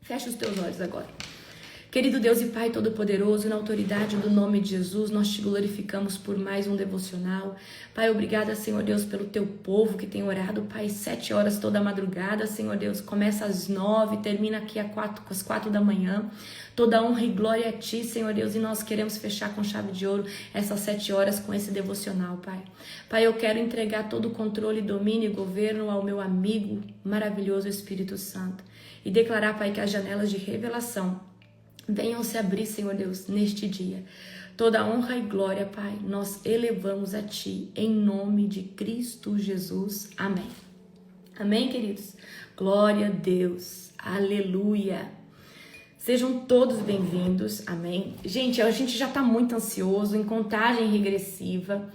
Fecha os teus olhos agora. Querido Deus e Pai Todo-Poderoso, na autoridade do nome de Jesus, nós te glorificamos por mais um devocional. Pai, obrigada, Senhor Deus, pelo teu povo que tem orado, Pai, 7 horas toda a madrugada, Senhor Deus, começa às 9, termina aqui às 4 da manhã. Toda honra e glória a Ti, Senhor Deus, e nós queremos fechar com chave de ouro essas 7 horas com esse devocional, Pai. Pai, eu quero entregar todo o controle, domínio e governo ao meu amigo maravilhoso Espírito Santo e declarar, Pai, que as janelas de revelação venham se abrir, Senhor Deus, neste dia. Toda honra e glória, Pai, nós elevamos a Ti, em nome de Cristo Jesus. Amém. Amém, queridos? Glória a Deus. Aleluia. Sejam todos bem-vindos. Amém. Gente, a gente já tá muito ansioso, em contagem regressiva.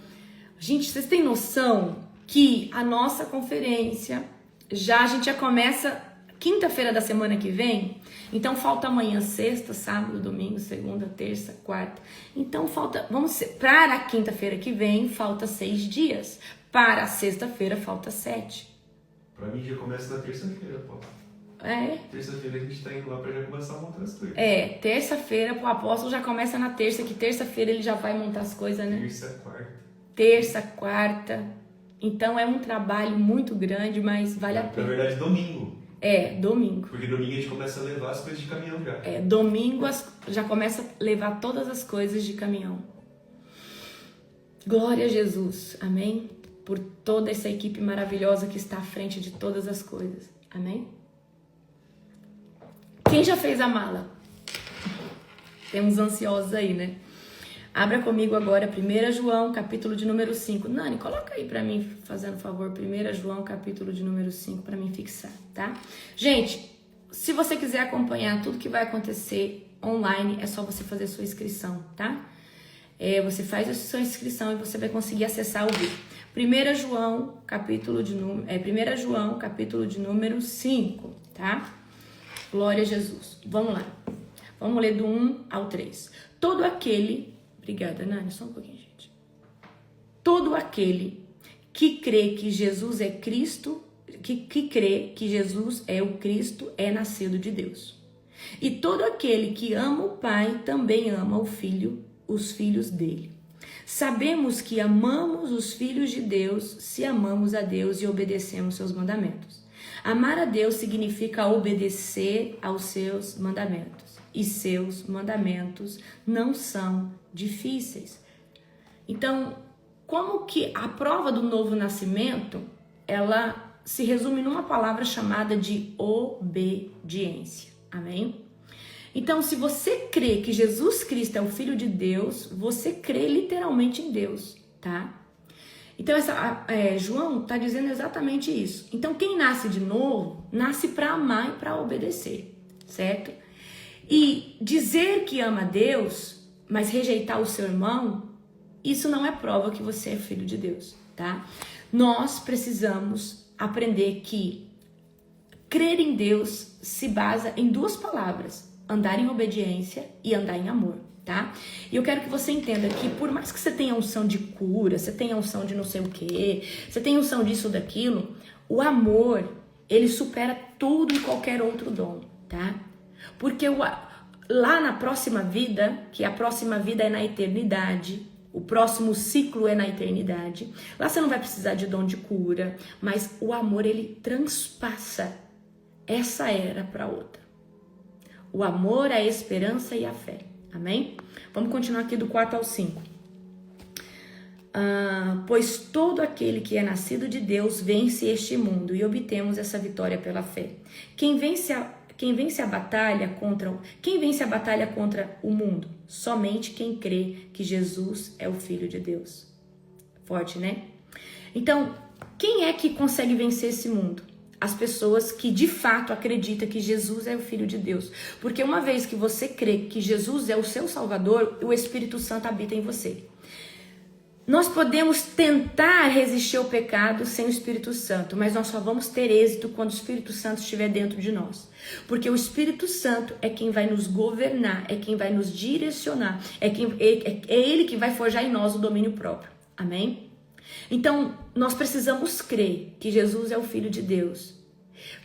Gente, vocês têm noção que a nossa conferência, a gente já começa quinta-feira da semana que vem? Então falta amanhã, sexta, sábado, domingo, segunda, terça, quarta. Então falta, para a quinta-feira que vem, falta 6 dias. Para a sexta-feira, falta 7. Pra mim já começa na terça-feira, pô. É? Terça-feira a gente tá indo lá pra já começar a montar as coisas. Terça-feira, o apóstolo já começa na terça, que terça-feira ele já vai montar as coisas, né? Terça, quarta. Terça, quarta. Então é um trabalho muito grande, mas vale a pena. Na verdade, domingo. Domingo. Porque domingo a gente começa a levar as coisas de caminhão já. Domingo já começa a levar todas as coisas de caminhão. Glória a Jesus, amém? Por toda essa equipe maravilhosa que está à frente de todas as coisas, amém? Quem já fez a mala? Temos ansiosos aí, né? Abra comigo agora 1 João, capítulo de número 5. Nani, coloca aí pra mim, fazendo favor, 1 João, capítulo de número 5, pra mim fixar, tá? Gente, se você quiser acompanhar tudo que vai acontecer online, é só você fazer sua inscrição, tá? Você faz a sua inscrição e você vai conseguir acessar o vídeo. 1 João, capítulo de número 5, tá? Glória a Jesus. Vamos lá. Vamos ler do 1 ao 3. Todo aquele... Obrigada, Nani. Só um pouquinho, gente. Todo aquele que crê que Jesus é Cristo, que crê que Jesus é o Cristo, é nascido de Deus. E todo aquele que ama o Pai também ama o Filho, os filhos dele. Sabemos que amamos os filhos de Deus se amamos a Deus e obedecemos seus mandamentos. Amar a Deus significa obedecer aos seus mandamentos. E seus mandamentos não são difíceis. Então, como que a prova do novo nascimento, ela se resume numa palavra chamada de obediência. Amém? Então, se você crê que Jesus Cristo é o Filho de Deus, você crê literalmente em Deus, tá? Então, João está dizendo exatamente isso. Então, quem nasce de novo, nasce para amar e para obedecer, certo? E dizer que ama a Deus, mas rejeitar o seu irmão, isso não é prova que você é filho de Deus, tá? Nós precisamos aprender que crer em Deus se basa em 2 palavras: andar em obediência e andar em amor, tá? E eu quero que você entenda que por mais que você tenha unção de cura, você tenha unção de não sei o quê, você tenha unção disso ou daquilo, o amor, ele supera tudo e qualquer outro dom, tá? Porque lá na próxima vida, que a próxima vida é na eternidade, o próximo ciclo é na eternidade, lá você não vai precisar de dom de cura, mas o amor, ele transpassa essa era para outra. O amor, a esperança e a fé. Amém? Vamos continuar aqui do 4 ao 5. Pois todo aquele que é nascido de Deus vence este mundo e obtemos essa vitória pela fé. Quem vence a batalha contra o mundo? Somente quem crê que Jesus é o Filho de Deus. Forte, né? Então, quem é que consegue vencer esse mundo? As pessoas que de fato acreditam que Jesus é o Filho de Deus. Porque uma vez que você crê que Jesus é o seu Salvador, o Espírito Santo habita em você. Nós podemos tentar resistir ao pecado sem o Espírito Santo, mas nós só vamos ter êxito quando o Espírito Santo estiver dentro de nós. Porque o Espírito Santo é quem vai nos governar, é quem vai nos direcionar, é Ele que vai forjar em nós o domínio próprio. Amém? Então, nós precisamos crer que Jesus é o Filho de Deus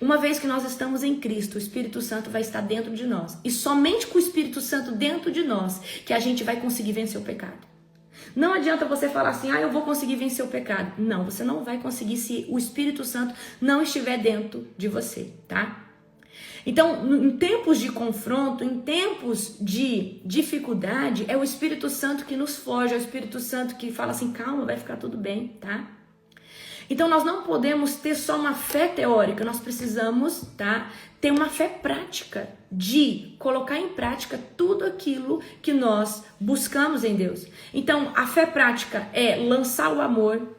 Uma vez que nós estamos em Cristo, o Espírito Santo vai estar dentro de nós. E somente com o Espírito Santo dentro de nós que a gente vai conseguir vencer o pecado. Não adianta você falar assim, eu vou conseguir vencer o pecado. Não, você não vai conseguir se o Espírito Santo não estiver dentro de você, tá? Então, em tempos de confronto, em tempos de dificuldade, é o Espírito Santo que nos foge, é o Espírito Santo que fala assim, calma, vai ficar tudo bem, tá? Então, nós não podemos ter só uma fé teórica, nós precisamos, tá, ter uma fé prática, de colocar em prática tudo aquilo que nós buscamos em Deus. Então, a fé prática é lançar o amor,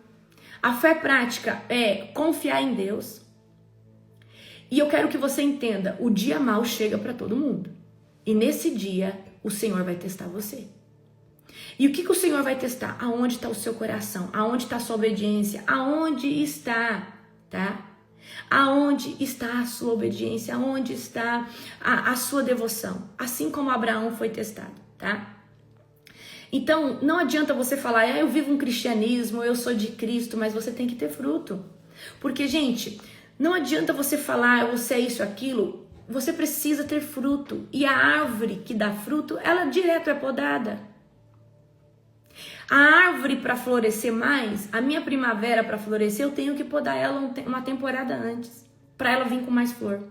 a fé prática é confiar em Deus. E eu quero que você entenda, o dia mau chega para todo mundo. E nesse dia, o Senhor vai testar você. E o que o Senhor vai testar? Aonde está o seu coração? Aonde está a sua obediência? Aonde está, tá? Aonde está a sua obediência? Aonde está a sua devoção? Assim como Abraão foi testado, tá? Então, não adianta você falar, eu vivo um cristianismo, eu sou de Cristo, mas você tem que ter fruto. Porque, gente, não adianta você falar, você é isso, aquilo, você precisa ter fruto. E a árvore que dá fruto, ela direto é podada. A árvore para florescer mais, a minha primavera para florescer, eu tenho que podar ela uma temporada antes, para ela vir com mais flor.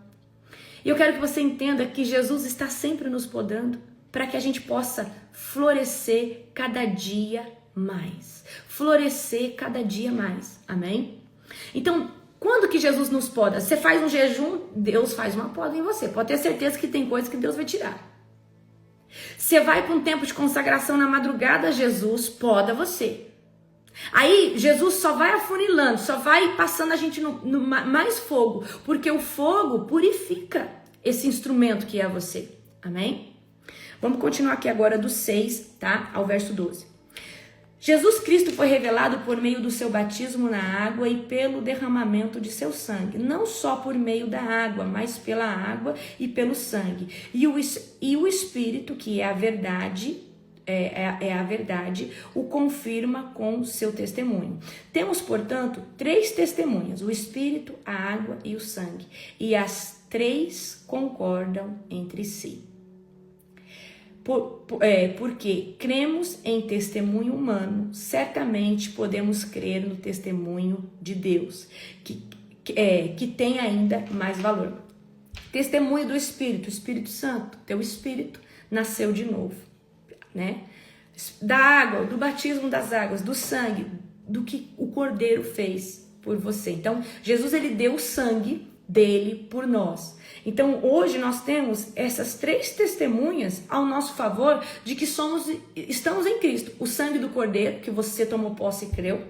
E eu quero que você entenda que Jesus está sempre nos podando, para que a gente possa florescer cada dia mais. Florescer cada dia mais, amém? Então, quando que Jesus nos poda? Você faz um jejum, Deus faz uma poda em você. Pode ter certeza que tem coisas que Deus vai tirar. Você vai para um tempo de consagração na madrugada, Jesus poda você. Aí Jesus só vai afunilando, só vai passando a gente no mais fogo, porque o fogo purifica esse instrumento que é você. Amém? Vamos continuar aqui agora do 6, tá? Ao verso 12. Jesus Cristo foi revelado por meio do seu batismo na água e pelo derramamento de seu sangue. Não só por meio da água, mas pela água e pelo sangue. E o Espírito, que é a verdade, a verdade, o confirma com seu testemunho. Temos, portanto, 3 testemunhas: o Espírito, a água e o sangue. E as 3 concordam entre si. Porque cremos em testemunho humano, certamente podemos crer no testemunho de Deus, que tem ainda mais valor. Testemunho do Espírito, o Espírito Santo, teu Espírito nasceu de novo, né? Da água, do batismo das águas, do sangue, do que o Cordeiro fez por você. Então, Jesus, ele deu o sangue dele por nós. Então, hoje nós temos essas 3 testemunhas ao nosso favor de que estamos em Cristo. O sangue do Cordeiro, que você tomou posse e creu.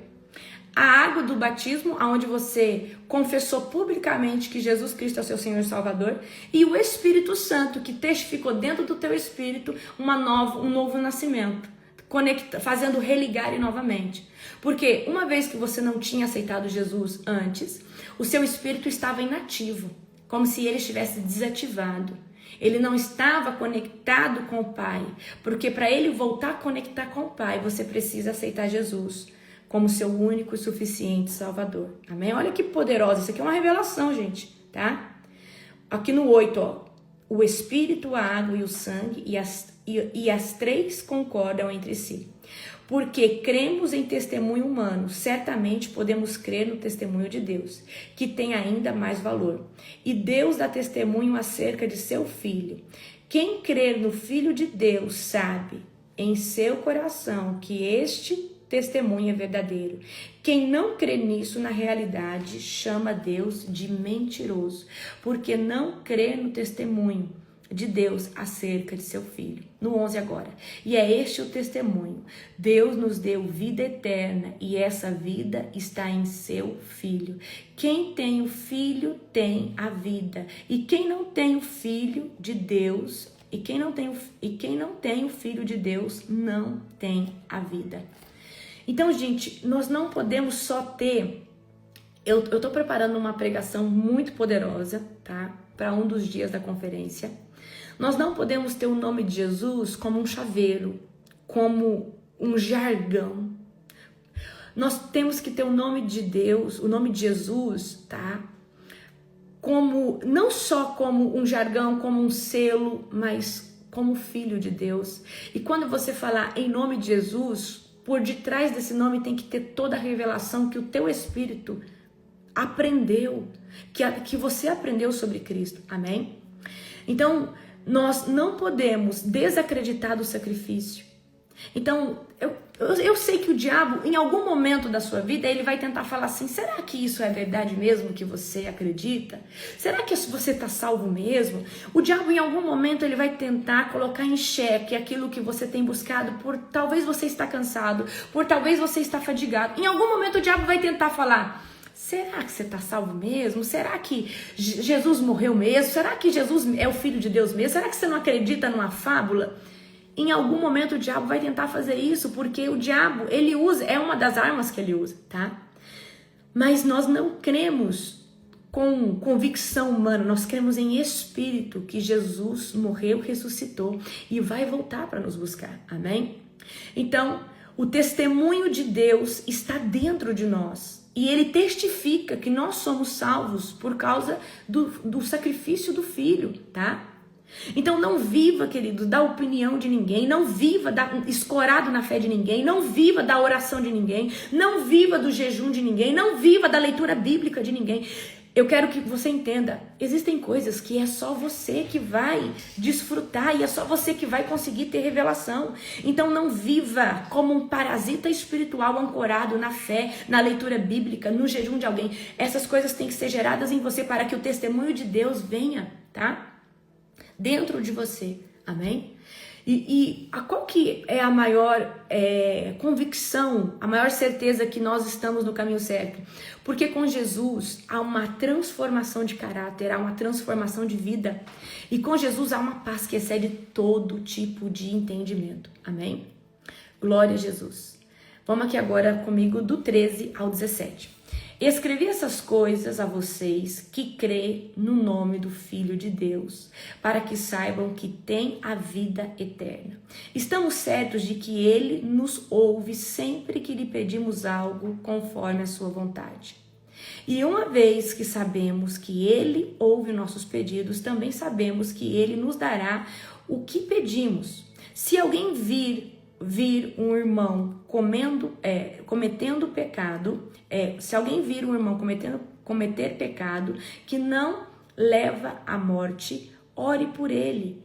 A água do batismo, onde você confessou publicamente que Jesus Cristo é o seu Senhor e Salvador. E o Espírito Santo, que testificou dentro do teu espírito um novo nascimento, fazendo religar novamente. Porque uma vez que você não tinha aceitado Jesus antes, o seu espírito estava inativo, como se ele estivesse desativado. Ele não estava conectado com o Pai, porque para ele voltar a conectar com o Pai, você precisa aceitar Jesus como seu único e suficiente Salvador. Amém? Olha que poderosa, isso aqui é uma revelação, gente, tá? Aqui no 8, ó, o Espírito, a água e o sangue, e as 3 concordam entre si. Porque cremos em testemunho humano, certamente podemos crer no testemunho de Deus, que tem ainda mais valor. E Deus dá testemunho acerca de seu Filho. Quem crer no Filho de Deus sabe em seu coração que este testemunho é verdadeiro. Quem não crê nisso, na realidade, chama Deus de mentiroso, porque não crê no testemunho de Deus acerca de seu Filho. No 11 agora. E é este o testemunho. Deus nos deu vida eterna e essa vida está em seu Filho. Quem tem o Filho tem a vida. E quem não tem o Filho de Deus, e quem não tem o Filho de Deus não tem a vida. Então, gente, nós não podemos só ter... Eu tô preparando uma pregação muito poderosa, tá? Para um dos dias da conferência. Nós não podemos ter o nome de Jesus como um chaveiro, como um jargão. Nós temos que ter o nome de Deus, o nome de Jesus, tá? como não só como um jargão, como um selo, mas como filho de Deus. E quando você falar em nome de Jesus, por detrás desse nome tem que ter toda a revelação que o teu espírito aprendeu, que você aprendeu sobre Cristo. Amém? Então, nós não podemos desacreditar do sacrifício. Então, eu sei que o diabo, em algum momento da sua vida, ele vai tentar falar assim, será que isso é verdade mesmo que você acredita? Será que você está salvo mesmo? O diabo, em algum momento, ele vai tentar colocar em xeque aquilo que você tem buscado, por talvez você está cansado, por talvez você está fadigado. Em algum momento, o diabo vai tentar falar, será que você está salvo mesmo? Será que Jesus morreu mesmo? Será que Jesus é o Filho de Deus mesmo? Será que você não acredita numa fábula? Em algum momento o diabo vai tentar fazer isso, porque o diabo, ele usa, é uma das armas que ele usa, tá? Mas nós não cremos com convicção humana, nós cremos em espírito que Jesus morreu, ressuscitou e vai voltar para nos buscar, amém? Então, o testemunho de Deus está dentro de nós e ele testifica que nós somos salvos por causa do sacrifício do Filho, tá? Então não viva, querido, da opinião de ninguém, não viva escorado na fé de ninguém, não viva da oração de ninguém, não viva do jejum de ninguém, não viva da leitura bíblica de ninguém. Eu quero que você entenda, existem coisas que é só você que vai desfrutar e é só você que vai conseguir ter revelação. Então não viva como um parasita espiritual ancorado na fé, na leitura bíblica, no jejum de alguém. Essas coisas têm que ser geradas em você para que o testemunho de Deus venha, tá? Dentro de você, amém? Qual que é a maior convicção, a maior certeza que nós estamos no caminho certo? Porque com Jesus há uma transformação de caráter, há uma transformação de vida. E com Jesus há uma paz que excede todo tipo de entendimento, amém? Glória a Jesus. Vamos aqui agora comigo do 13 ao 17. Escrevi essas coisas a vocês que crê no nome do Filho de Deus, para que saibam que tem a vida eterna. Estamos certos de que Ele nos ouve sempre que lhe pedimos algo conforme a sua vontade. E uma vez que sabemos que Ele ouve nossos pedidos, também sabemos que Ele nos dará o que pedimos. Se alguém vir um irmão cometendo pecado, se alguém vir um irmão cometer pecado que não leva à morte, ore por ele,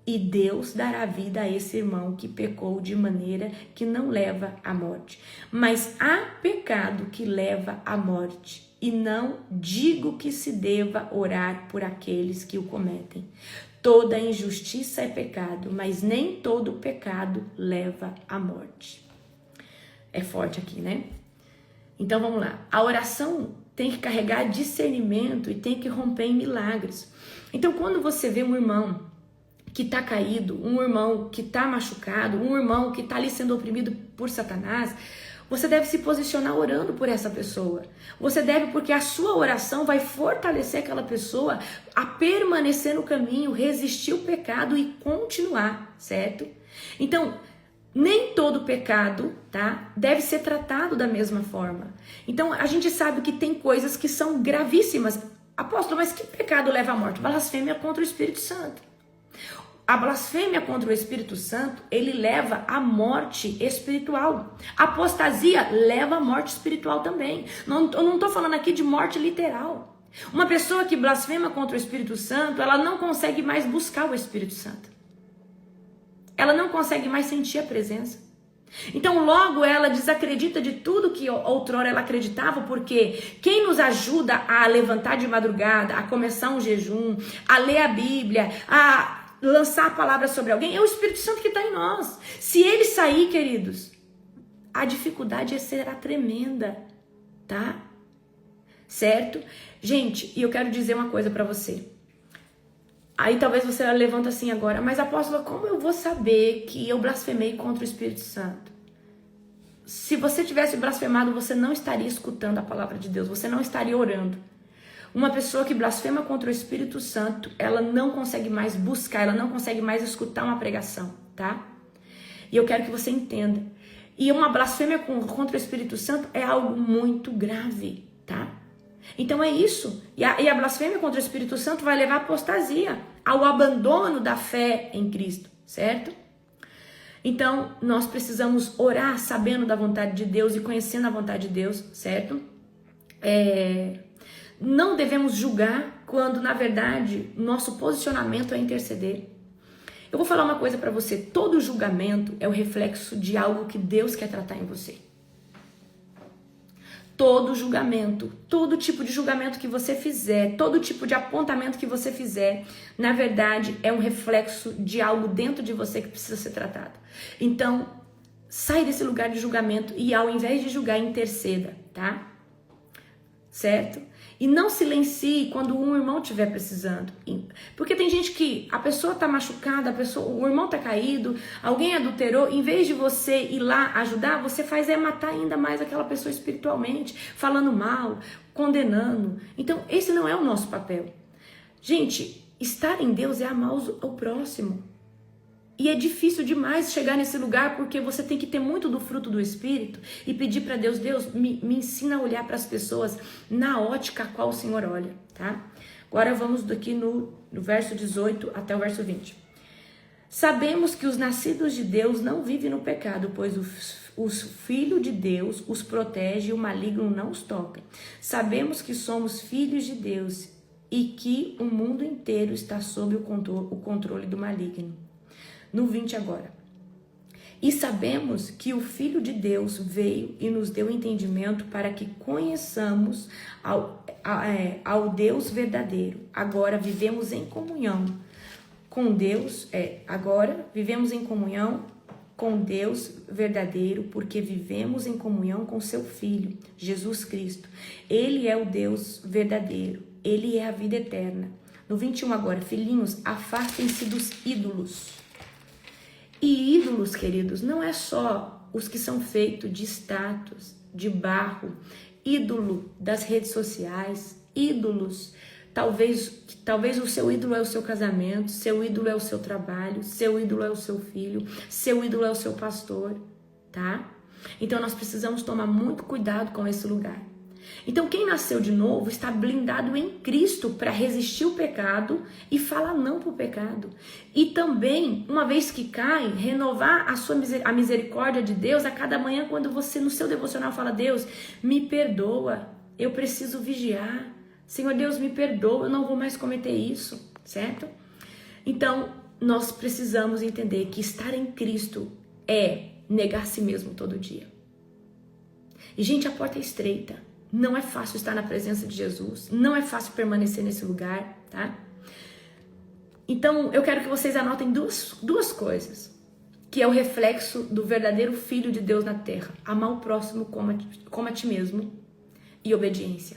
e Deus dará vida a esse irmão que pecou de maneira que não leva à morte. Mas há pecado que leva à morte, e não digo que se deva orar por aqueles que o cometem. Toda injustiça é pecado, mas nem todo pecado leva à morte. É forte aqui, né? Então vamos lá. A oração tem que carregar discernimento e tem que romper em milagres. Então quando você vê um irmão que está caído, um irmão que está machucado, um irmão que está ali sendo oprimido por Satanás, você deve se posicionar orando por essa pessoa. Você deve, porque a sua oração vai fortalecer aquela pessoa a permanecer no caminho, resistir o pecado e continuar, certo? Então, nem todo pecado, tá, deve ser tratado da mesma forma. Então, a gente sabe que tem coisas que são gravíssimas. Apóstolo, mas que pecado leva à morte? Blasfêmia contra o Espírito Santo. A blasfêmia contra o Espírito Santo, ele leva à morte espiritual. A apostasia leva à morte espiritual também. Eu não estou falando aqui de morte literal. Uma pessoa que blasfema contra o Espírito Santo, ela não consegue mais buscar o Espírito Santo. Ela não consegue mais sentir a presença. Então logo ela desacredita de tudo que outrora ela acreditava, porque quem nos ajuda a levantar de madrugada, a começar um jejum, a ler a Bíblia, a lançar a palavra sobre alguém, é o Espírito Santo que está em nós. Se ele sair, queridos, a dificuldade será tremenda, tá? Certo? Gente, e eu quero dizer uma coisa para você. Aí talvez você levanta assim agora, mas apóstola, como eu vou saber que eu blasfemei contra o Espírito Santo? Se você tivesse blasfemado, você não estaria escutando a palavra de Deus, você não estaria orando. Uma pessoa que blasfema contra o Espírito Santo, ela não consegue mais buscar, ela não consegue mais escutar uma pregação, tá? E eu quero que você entenda. E uma blasfêmia contra o Espírito Santo é algo muito grave, tá? Então é isso. E a blasfêmia contra o Espírito Santo vai levar à apostasia, ao abandono da fé em Cristo, certo? Então, nós precisamos orar sabendo da vontade de Deus e conhecendo a vontade de Deus, certo? Não devemos julgar quando, na verdade, nosso posicionamento é interceder. Eu vou falar uma coisa para você. Todo julgamento é o reflexo de algo que Deus quer tratar em você. Todo julgamento, todo tipo de julgamento que você fizer, todo tipo de apontamento que você fizer, na verdade, é um reflexo de algo dentro de você que precisa ser tratado. Então, sai desse lugar de julgamento e, ao invés de julgar, interceda, tá? Certo? E não silencie quando um irmão estiver precisando. Porque tem gente que a pessoa está machucada, o irmão está caído, alguém adulterou, em vez de você ir lá ajudar, você faz matar ainda mais aquela pessoa espiritualmente, falando mal, condenando. Então, esse não é o nosso papel. Gente, estar em Deus é amar o próximo. E é difícil demais chegar nesse lugar porque você tem que ter muito do fruto do Espírito e pedir para Deus, me ensina a olhar para as pessoas na ótica a qual o Senhor olha, tá? Agora vamos daqui no verso 18 até o verso 20. Sabemos que os nascidos de Deus não vivem no pecado, pois o Filho de Deus os protege e o maligno não os toca. Sabemos que somos filhos de Deus e que o mundo inteiro está sob o controle do maligno. No 20 agora. E sabemos que o Filho de Deus veio e nos deu entendimento para que conheçamos ao Deus verdadeiro. Agora vivemos em comunhão com Deus. Agora vivemos em comunhão com Deus verdadeiro, porque vivemos em comunhão com seu Filho, Jesus Cristo. Ele é o Deus verdadeiro. Ele é a vida eterna. No 21 agora. Filhinhos, afastem-se dos ídolos. E ídolos, queridos, não é só os que são feitos de estátuas, de barro, ídolo das redes sociais, ídolos, talvez o seu ídolo é o seu casamento, seu ídolo é o seu trabalho, seu ídolo é o seu filho, seu ídolo é o seu pastor, tá? Então nós precisamos tomar muito cuidado com esse lugar. Então quem nasceu de novo está blindado em Cristo para resistir o pecado e falar não para o pecado. E também, uma vez que cai, renovar a misericórdia de Deus a cada manhã quando você no seu devocional fala: Deus, me perdoa, eu preciso vigiar. Senhor Deus, me perdoa, eu não vou mais cometer isso, certo? Então, nós precisamos entender que estar em Cristo é negar a si mesmo todo dia. E gente, a porta é estreita. Não é fácil estar na presença de Jesus. Não é fácil permanecer nesse lugar, tá? Então, eu quero que vocês anotem duas coisas. Que é o reflexo do verdadeiro Filho de Deus na terra. Amar o próximo como a ti mesmo. E obediência.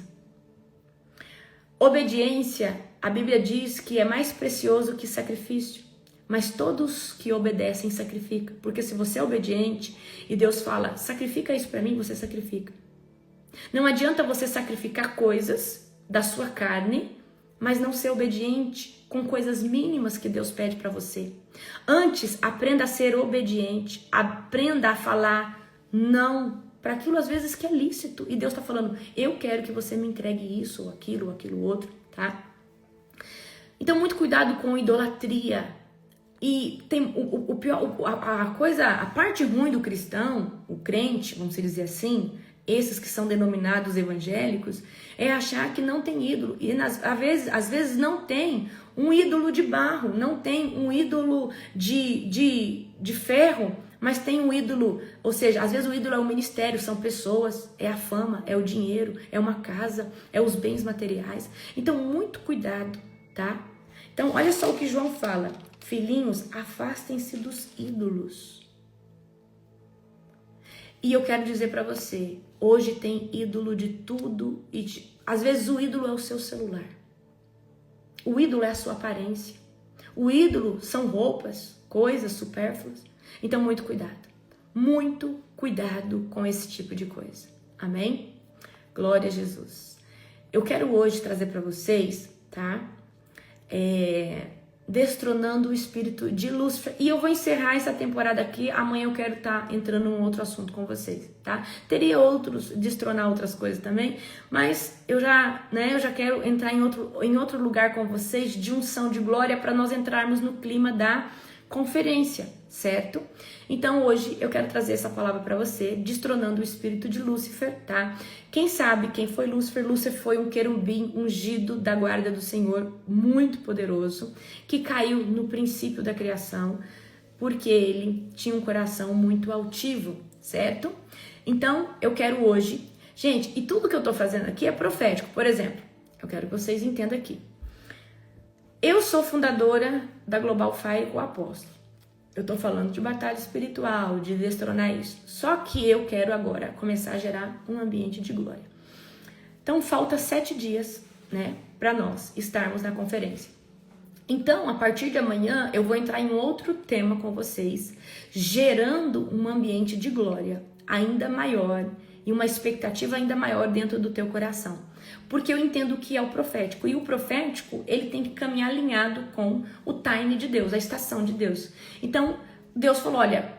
Obediência, a Bíblia diz que é mais precioso que sacrifício. Mas todos que obedecem sacrificam. Porque se você é obediente e Deus fala, sacrifica isso para mim, você sacrifica. Não adianta você sacrificar coisas da sua carne, mas não ser obediente com coisas mínimas que Deus pede para você. Antes, aprenda a ser obediente, aprenda a falar não para aquilo às vezes que é lícito. E Deus está falando, eu quero que você me entregue isso, ou aquilo outro, tá? Então, muito cuidado com idolatria. E tem o pior, a parte ruim do cristão, o crente, vamos dizer assim, esses que são denominados evangélicos, é achar que não tem ídolo. E às vezes não tem um ídolo de barro, não tem um ídolo de ferro, mas tem um ídolo, ou seja, às vezes o ídolo é o ministério, são pessoas, é a fama, é o dinheiro, é uma casa, é os bens materiais. Então, muito cuidado, tá? Então, olha só o que João fala. Filhinhos, afastem-se dos ídolos. E eu quero dizer para você, hoje tem ídolo de tudo e às vezes o ídolo é o seu celular. O ídolo é a sua aparência. O ídolo são roupas, coisas supérfluas. Então, muito cuidado. Muito cuidado com esse tipo de coisa. Amém? Glória a Jesus. Eu quero hoje trazer para vocês, tá? destronando o espírito de Lúcifer. E eu vou encerrar essa temporada aqui. Amanhã eu quero estar entrando em um outro assunto com vocês, tá? Teria outros, destronar outras coisas também, mas eu já quero entrar em outro lugar com vocês de unção de glória para nós entrarmos no clima da conferência, certo? Então hoje eu quero trazer essa palavra para você, destronando o espírito de Lúcifer, tá? Quem sabe quem foi Lúcifer? Lúcifer foi um querubim ungido da guarda do Senhor, muito poderoso, que caiu no princípio da criação, porque ele tinha um coração muito altivo, certo? Então eu quero hoje, gente, e tudo que eu tô fazendo aqui é profético. Por exemplo, eu quero que vocês entendam aqui. Eu sou fundadora da Global Fire com o apóstolo. Eu tô falando de batalha espiritual, de destronar isso. Só que eu quero agora começar a gerar um ambiente de glória. Então falta 7 dias, né, para nós estarmos na conferência. Então, a partir de amanhã, eu vou entrar em outro tema com vocês, gerando um ambiente de glória ainda maior e uma expectativa ainda maior dentro do teu coração. Porque eu entendo que é o profético. E o profético, ele tem que caminhar alinhado com o time de Deus, a estação de Deus. Então, Deus falou, olha,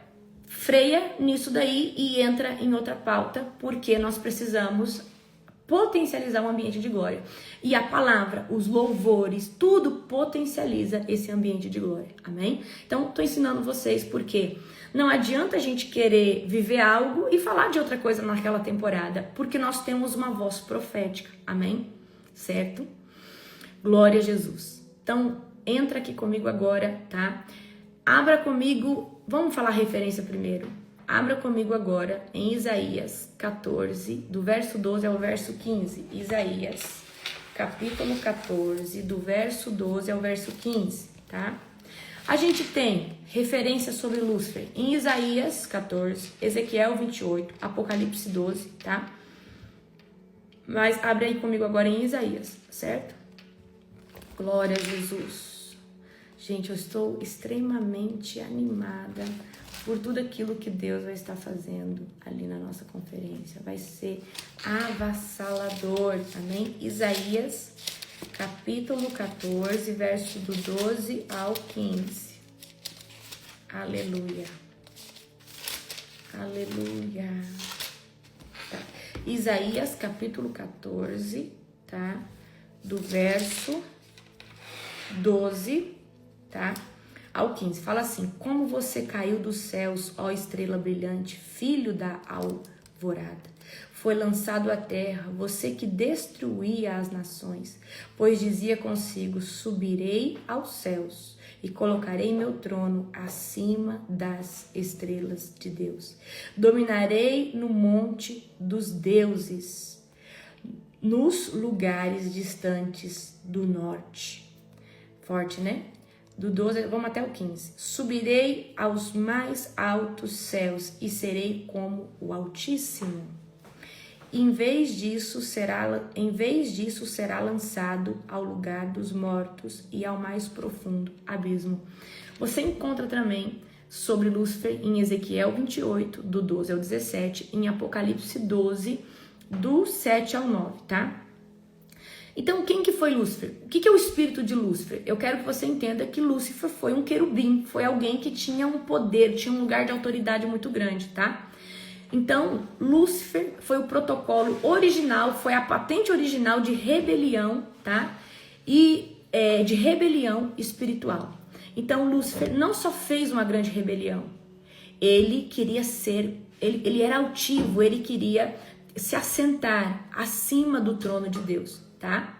freia nisso daí e entra em outra pauta, porque nós precisamos potencializar o ambiente de glória. E a palavra, os louvores, tudo potencializa esse ambiente de glória. Amém? Então, estou ensinando vocês porque não adianta a gente querer viver algo e falar de outra coisa naquela temporada, porque nós temos uma voz profética. Amém? Certo? Glória a Jesus. Então, entra aqui comigo agora, tá? Abra comigo, vamos falar referência primeiro. Abra comigo agora em Isaías 14, do verso 12 ao verso 15. Isaías, capítulo 14, do verso 12 ao verso 15, tá? A gente tem referência sobre Lúcifer em Isaías 14, Ezequiel 28, Apocalipse 12, tá? Mas abre aí comigo agora em Isaías, certo? Glória a Jesus. Gente, eu estou extremamente animada por tudo aquilo que Deus vai estar fazendo ali na nossa conferência. Vai ser avassalador, amém? Isaías, capítulo 14, verso do 12 ao 15. Aleluia. Aleluia. Tá. Isaías, capítulo 14, tá? Do verso 12, tá? Ao 15, fala assim: como você caiu dos céus, ó estrela brilhante, filho da alvorada. Foi lançado à terra, você que destruía as nações, pois dizia consigo, subirei aos céus e colocarei meu trono acima das estrelas de Deus. Dominarei no monte dos deuses, nos lugares distantes do norte. Forte, né? Do 12, vamos até o 15. Subirei aos mais altos céus e serei como o Altíssimo. Em vez disso, será lançado ao lugar dos mortos e ao mais profundo abismo. Você encontra também sobre Lúcifer em Ezequiel 28, do 12 ao 17, em Apocalipse 12, do 7 ao 9, tá? Então, quem que foi Lúcifer? O que é o espírito de Lúcifer? Eu quero que você entenda que Lúcifer foi um querubim, foi alguém que tinha um poder, tinha um lugar de autoridade muito grande, tá? Então, Lúcifer foi o protocolo original, foi a patente original de rebelião, tá? E de rebelião espiritual. Então, Lúcifer não só fez uma grande rebelião, ele queria ele era altivo, ele queria se assentar acima do trono de Deus, tá?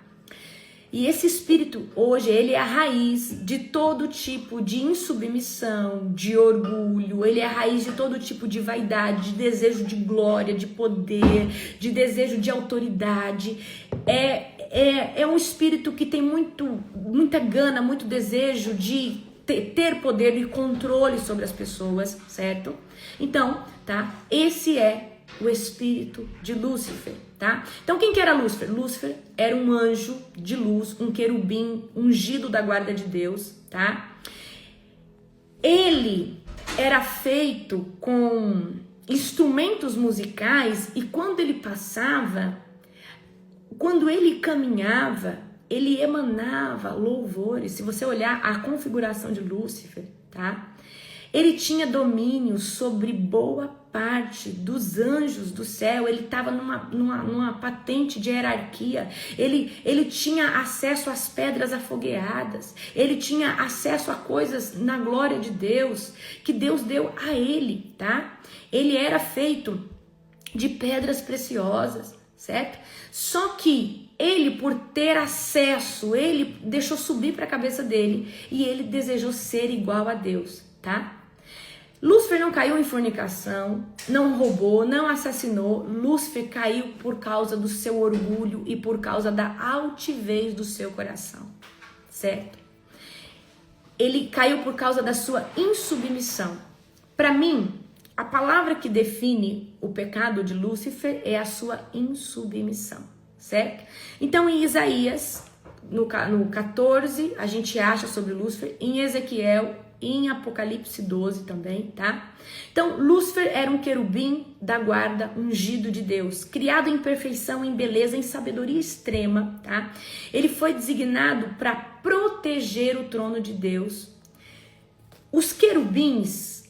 E esse espírito, hoje, ele é a raiz de todo tipo de insubmissão, de orgulho, ele é a raiz de todo tipo de vaidade, de desejo de glória, de poder, de desejo de autoridade. É um espírito que tem muita gana, muito desejo de ter poder e controle sobre as pessoas, certo? Então, tá? Esse é o espírito de Lúcifer, tá? Então, quem que era Lúcifer? Lúcifer era um anjo de luz, um querubim ungido da guarda de Deus, tá? Ele era feito com instrumentos musicais e quando ele passava, quando ele caminhava, ele emanava louvores. Se você olhar a configuração de Lúcifer, tá? Ele tinha domínio sobre boa parte dos anjos do céu. Ele estava numa patente de hierarquia. Ele tinha acesso às pedras afogueadas. Ele tinha acesso a coisas na glória de Deus, que Deus deu a ele, tá? Ele era feito de pedras preciosas, certo? Só que ele, por ter acesso, ele deixou subir para a cabeça dele e ele desejou ser igual a Deus, tá? Lúcifer não caiu em fornicação, não roubou, não assassinou. Lúcifer caiu por causa do seu orgulho e por causa da altivez do seu coração, certo? Ele caiu por causa da sua insubmissão. Para mim, a palavra que define o pecado de Lúcifer é a sua insubmissão, certo? Então, em Isaías, no 14, a gente acha sobre Lúcifer, em Ezequiel, em Apocalipse 12 também, tá? Então, Lúcifer era um querubim da guarda ungido de Deus, criado em perfeição, em beleza, em sabedoria extrema, tá? Ele foi designado para proteger o trono de Deus. Os querubins,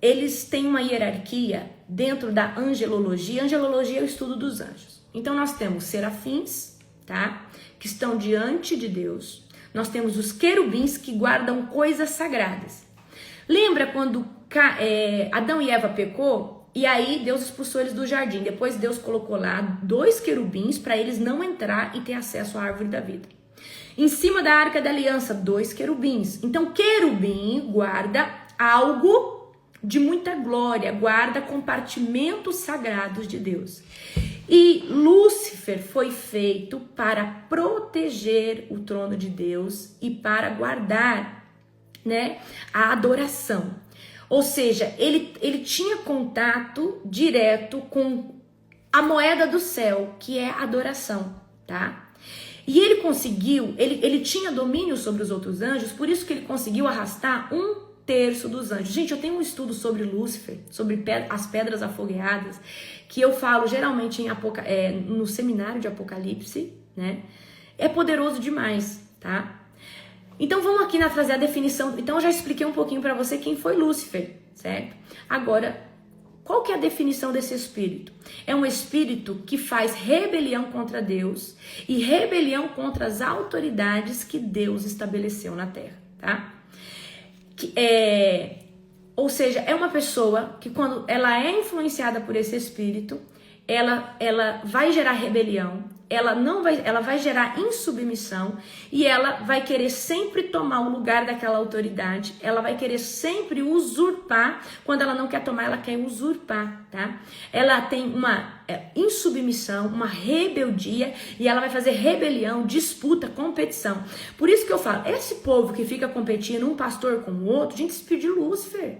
eles têm uma hierarquia dentro da angelologia. Angelologia é o estudo dos anjos. Então, nós temos serafins, tá? Que estão diante de Deus. Nós temos os querubins que guardam coisas sagradas. Lembra quando Adão e Eva pecou? E aí Deus expulsou eles do jardim. Depois Deus colocou lá 2 querubins para eles não entrar e ter acesso à árvore da vida. Em cima da arca da aliança, 2 querubins. Então querubim guarda algo de muita glória, guarda compartimentos sagrados de Deus. E Lúcifer foi feito para proteger o trono de Deus e para guardar, né, a adoração. Ou seja, ele tinha contato direto com a moeda do céu, que é a adoração, tá? E ele conseguiu, ele tinha domínio sobre os outros anjos, por isso que ele conseguiu arrastar 1/3 dos anjos. Gente, eu tenho um estudo sobre Lúcifer, sobre as pedras afogueadas, que eu falo geralmente no seminário de Apocalipse, né? É poderoso demais, tá? Então vamos aqui trazer a definição. Então eu já expliquei um pouquinho para você quem foi Lúcifer, certo? Agora, qual que é a definição desse espírito? É um espírito que faz rebelião contra Deus e rebelião contra as autoridades que Deus estabeleceu na terra, tá? Ou seja, é uma pessoa que quando ela é influenciada por esse espírito, ela vai gerar rebelião, ela vai gerar insubmissão e ela vai querer sempre tomar o lugar daquela autoridade, ela vai querer sempre usurpar. Quando ela não quer tomar, ela quer usurpar, tá? Ela tem uma insubmissão, uma rebeldia e ela vai fazer rebelião, disputa, competição. Por isso que eu falo, esse povo que fica competindo um pastor com o outro, gente, se de Lúcifer.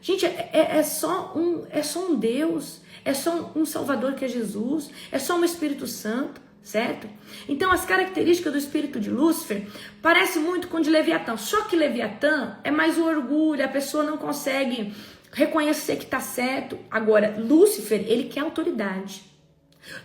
Gente, é só um Deus, é só um Salvador que é Jesus, é só um Espírito Santo, certo? Então as características do espírito de Lúcifer parecem muito com o de Leviatã, só que Leviatã é mais o orgulho, a pessoa não consegue reconhecer que está certo. Agora, Lúcifer, ele quer autoridade.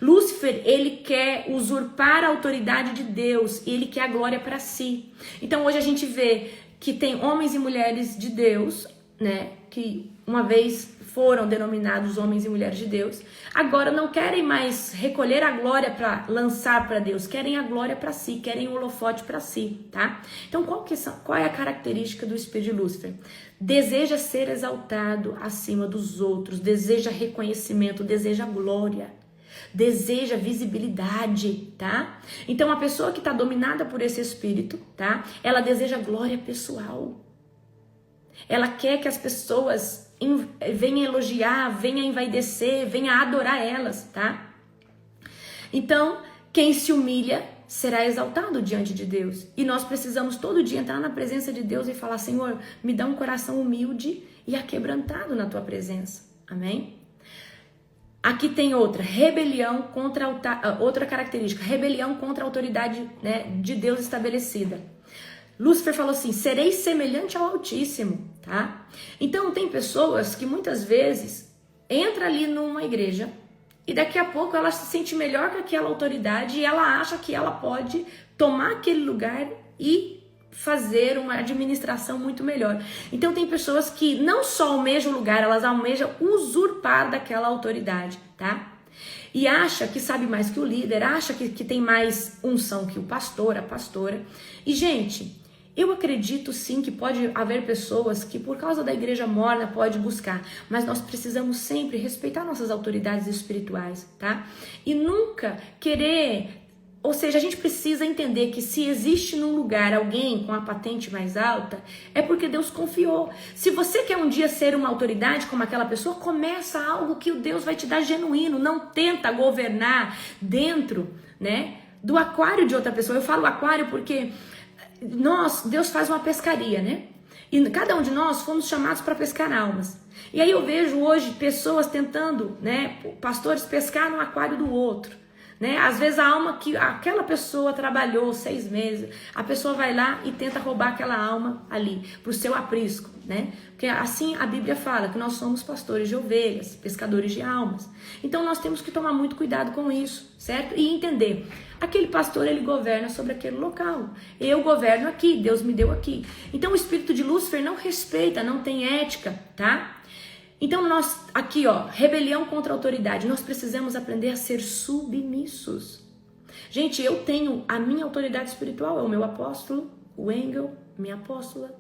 Lúcifer, ele quer usurpar a autoridade de Deus e ele quer a glória para si. Então hoje a gente vê que tem homens e mulheres de Deus, né, que uma vez foram denominados homens e mulheres de Deus, agora não querem mais recolher a glória para lançar para Deus, querem a glória para si, querem o holofote para si, tá? Então qual é a característica do espírito de Lúcifer? Deseja ser exaltado acima dos outros, deseja reconhecimento, deseja glória, deseja visibilidade, tá? Então a pessoa que está dominada por esse espírito, tá? Ela deseja glória pessoal. Ela quer que as pessoas venham elogiar, venham envaidecer, venham adorar elas, tá? Então, quem se humilha será exaltado diante de Deus. E nós precisamos todo dia entrar na presença de Deus e falar: Senhor, me dá um coração humilde e aquebrantado na tua presença. Amém? Aqui tem outra, rebelião contra outra característica, rebelião contra a autoridade, né, de Deus estabelecida. Lúcifer falou assim: serei semelhante ao Altíssimo, tá? Então tem pessoas que muitas vezes entra ali numa igreja e daqui a pouco ela se sente melhor que aquela autoridade e ela acha que ela pode tomar aquele lugar e fazer uma administração muito melhor. Então tem pessoas que não só almejam o lugar, elas almejam usurpar daquela autoridade, tá? E acha que sabe mais que o líder, acha que tem mais unção que o pastor, a pastora. E, gente, eu acredito sim que pode haver pessoas que por causa da igreja morna pode buscar, mas nós precisamos sempre respeitar nossas autoridades espirituais, tá? E nunca querer... Ou seja, a gente precisa entender que se existe num lugar alguém com a patente mais alta, é porque Deus confiou. Se você quer um dia ser uma autoridade como aquela pessoa, começa algo que o Deus vai te dar genuíno. Não tenta governar dentro, né, do aquário de outra pessoa. Eu falo aquário porque Deus faz uma pescaria, né? E cada um de nós fomos chamados para pescar almas. E aí eu vejo hoje pessoas tentando, né, pastores pescar no aquário do outro. Né? Às vezes a alma que aquela pessoa trabalhou 6 meses, a pessoa vai lá e tenta roubar aquela alma ali, pro seu aprisco, né? Porque assim a Bíblia fala que nós somos pastores de ovelhas, pescadores de almas. Então nós temos que tomar muito cuidado com isso, certo? E entender, aquele pastor ele governa sobre aquele local, eu governo aqui, Deus me deu aqui. Então o espírito de Lúcifer não respeita, não tem ética, tá? Então nós, aqui ó, rebelião contra a autoridade, nós precisamos aprender a ser submissos. Gente, eu tenho a minha autoridade espiritual, é o meu apóstolo, o Engel, minha apóstola.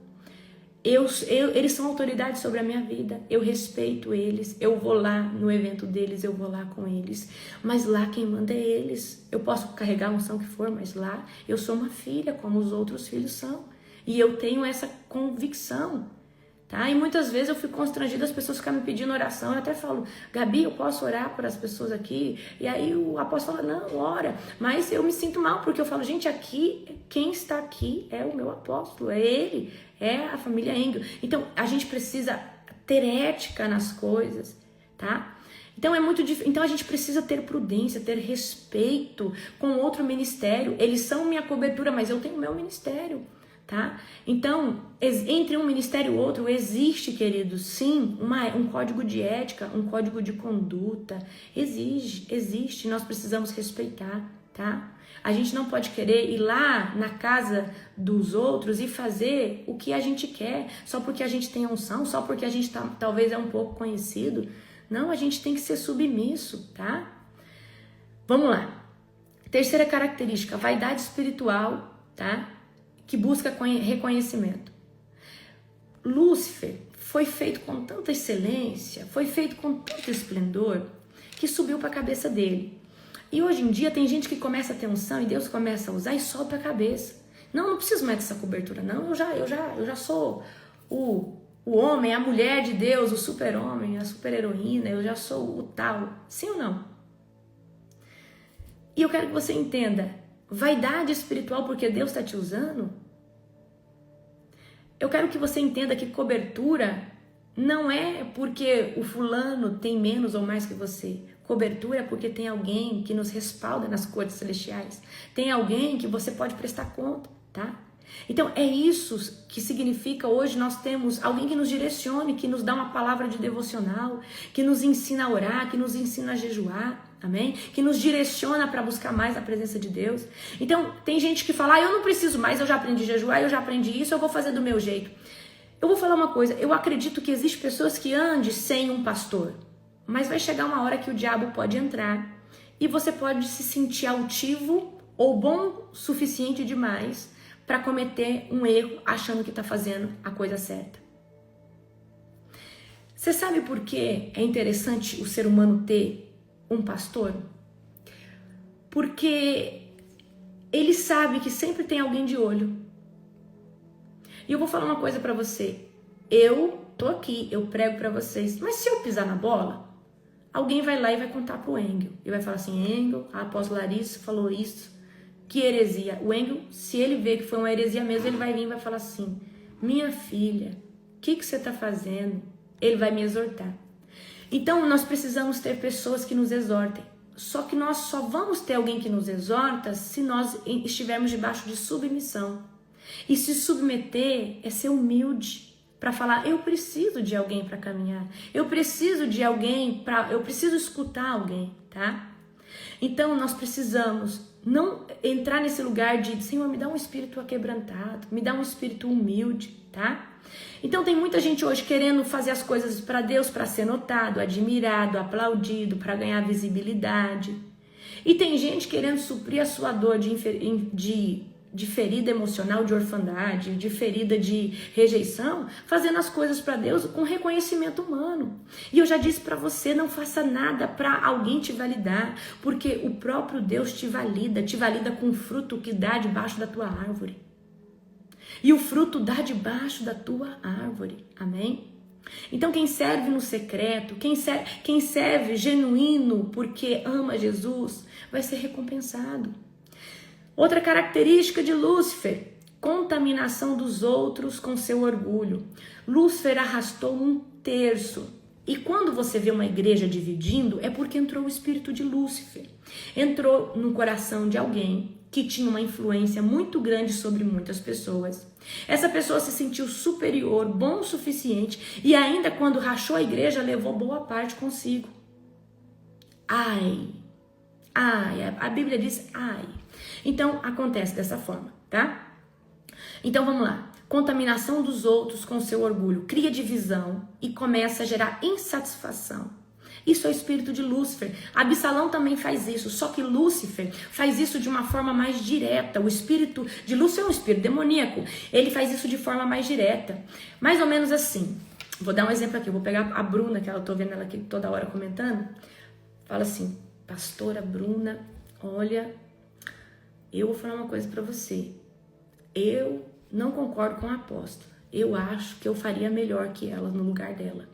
Eles são autoridade sobre a minha vida, eu respeito eles, eu vou lá no evento deles, eu vou lá com eles. Mas lá quem manda é eles. Eu posso carregar a unção que for, mas lá eu sou uma filha, como os outros filhos são. E eu tenho essa convicção. Tá? E muitas vezes eu fico constrangida, as pessoas ficam me pedindo oração, eu até falo, Gabi, eu posso orar para as pessoas aqui? E aí o apóstolo fala, não, ora, mas eu me sinto mal, porque eu falo, gente, aqui, quem está aqui é o meu apóstolo, é ele, é a família Engel. Então, a gente precisa ter ética nas coisas, tá? Então é muito difícil. Então a gente precisa ter prudência, ter respeito com outro ministério. Eles são minha cobertura, mas eu tenho o meu ministério. Tá? Então, entre um ministério e outro, existe, queridos, sim, um código de ética, um código de conduta, existe, nós precisamos respeitar, tá? A gente não pode querer ir lá na casa dos outros e fazer o que a gente quer, só porque a gente tem unção, só porque a gente talvez é um pouco conhecido. Não, a gente tem que ser submisso, tá? Vamos lá. Terceira característica, vaidade espiritual, tá? Que busca reconhecimento. Lúcifer foi feito com tanta excelência, foi feito com tanto esplendor, que subiu para a cabeça dele. E hoje em dia tem gente que começa a ter unção e Deus começa a usar e sobe para a cabeça. Não preciso mais dessa cobertura, não. Eu já sou o homem, a mulher de Deus, o super-homem, a super-heroína, eu já sou o tal. Sim ou não? E eu quero que você entenda, vaidade espiritual porque Deus está te usando? Eu quero que você entenda que cobertura não é porque o fulano tem menos ou mais que você. Cobertura é porque tem alguém que nos respalda nas cortes celestiais. Tem alguém que você pode prestar conta, tá? Então é isso que significa hoje nós temos alguém que nos direcione, que nos dá uma palavra de devocional, que nos ensina a orar, que nos ensina a jejuar. Amém? Que nos direciona para buscar mais a presença de Deus. Então, tem gente que fala, eu não preciso mais, eu já aprendi a jejuar, eu já aprendi isso, eu vou fazer do meu jeito. Eu vou falar uma coisa, eu acredito que existem pessoas que andem sem um pastor, mas vai chegar uma hora que o diabo pode entrar e você pode se sentir altivo ou bom o suficiente demais para cometer um erro achando que está fazendo a coisa certa. Você sabe por que é interessante o ser humano ter um pastor? Porque ele sabe que sempre tem alguém de olho. E eu vou falar uma coisa pra você. Eu tô aqui, eu prego pra vocês. Mas se eu pisar na bola, alguém vai lá e vai contar pro Engel. E vai falar assim, Engel, a apóstola Larissa falou isso. Que heresia. O Engel, se ele vê que foi uma heresia mesmo, ele vai vir e vai falar assim, minha filha, o que você tá fazendo? Ele vai me exortar. Então, nós precisamos ter pessoas que nos exortem. Só que nós só vamos ter alguém que nos exorta se nós estivermos debaixo de submissão. E se submeter é ser humilde para falar, eu preciso de alguém para caminhar. Eu preciso de alguém eu preciso escutar alguém, tá? Então, nós precisamos não entrar nesse lugar de, Senhor, me dá um espírito aquebrantado, me dá um espírito humilde, tá? Então tem muita gente hoje querendo fazer as coisas para Deus, para ser notado, admirado, aplaudido, para ganhar visibilidade. E tem gente querendo suprir a sua dor de ferida emocional, de orfandade, de ferida de rejeição, fazendo as coisas para Deus com reconhecimento humano. E eu já disse para você, não faça nada para alguém te validar, porque o próprio Deus te valida com o fruto que dá debaixo da tua árvore. E o fruto dá debaixo da tua árvore, amém? Então quem serve no secreto, quem serve genuíno porque ama Jesus, vai ser recompensado. Outra característica de Lúcifer, contaminação dos outros com seu orgulho. Lúcifer arrastou 1/3. E quando você vê uma igreja dividindo, é porque entrou o espírito de Lúcifer. Entrou no coração de alguém que tinha uma influência muito grande sobre muitas pessoas. Essa pessoa se sentiu superior, bom o suficiente, e ainda quando rachou a igreja, levou boa parte consigo. Ai, a Bíblia diz ai. Então, acontece dessa forma, tá? Então, vamos lá. Contaminação dos outros com seu orgulho cria divisão e começa a gerar insatisfação. Isso é o espírito de Lúcifer. Absalão também faz isso, só que Lúcifer faz isso de uma forma mais direta. O espírito de Lúcifer é um espírito demoníaco. Ele faz isso de forma mais direta. Mais ou menos assim. Vou dar um exemplo aqui. Eu vou pegar a Bruna, que eu tô vendo ela aqui toda hora comentando. Fala assim, pastora Bruna, olha, eu vou falar uma coisa pra você. Eu não concordo com a apóstola. Eu acho que eu faria melhor que ela no lugar dela.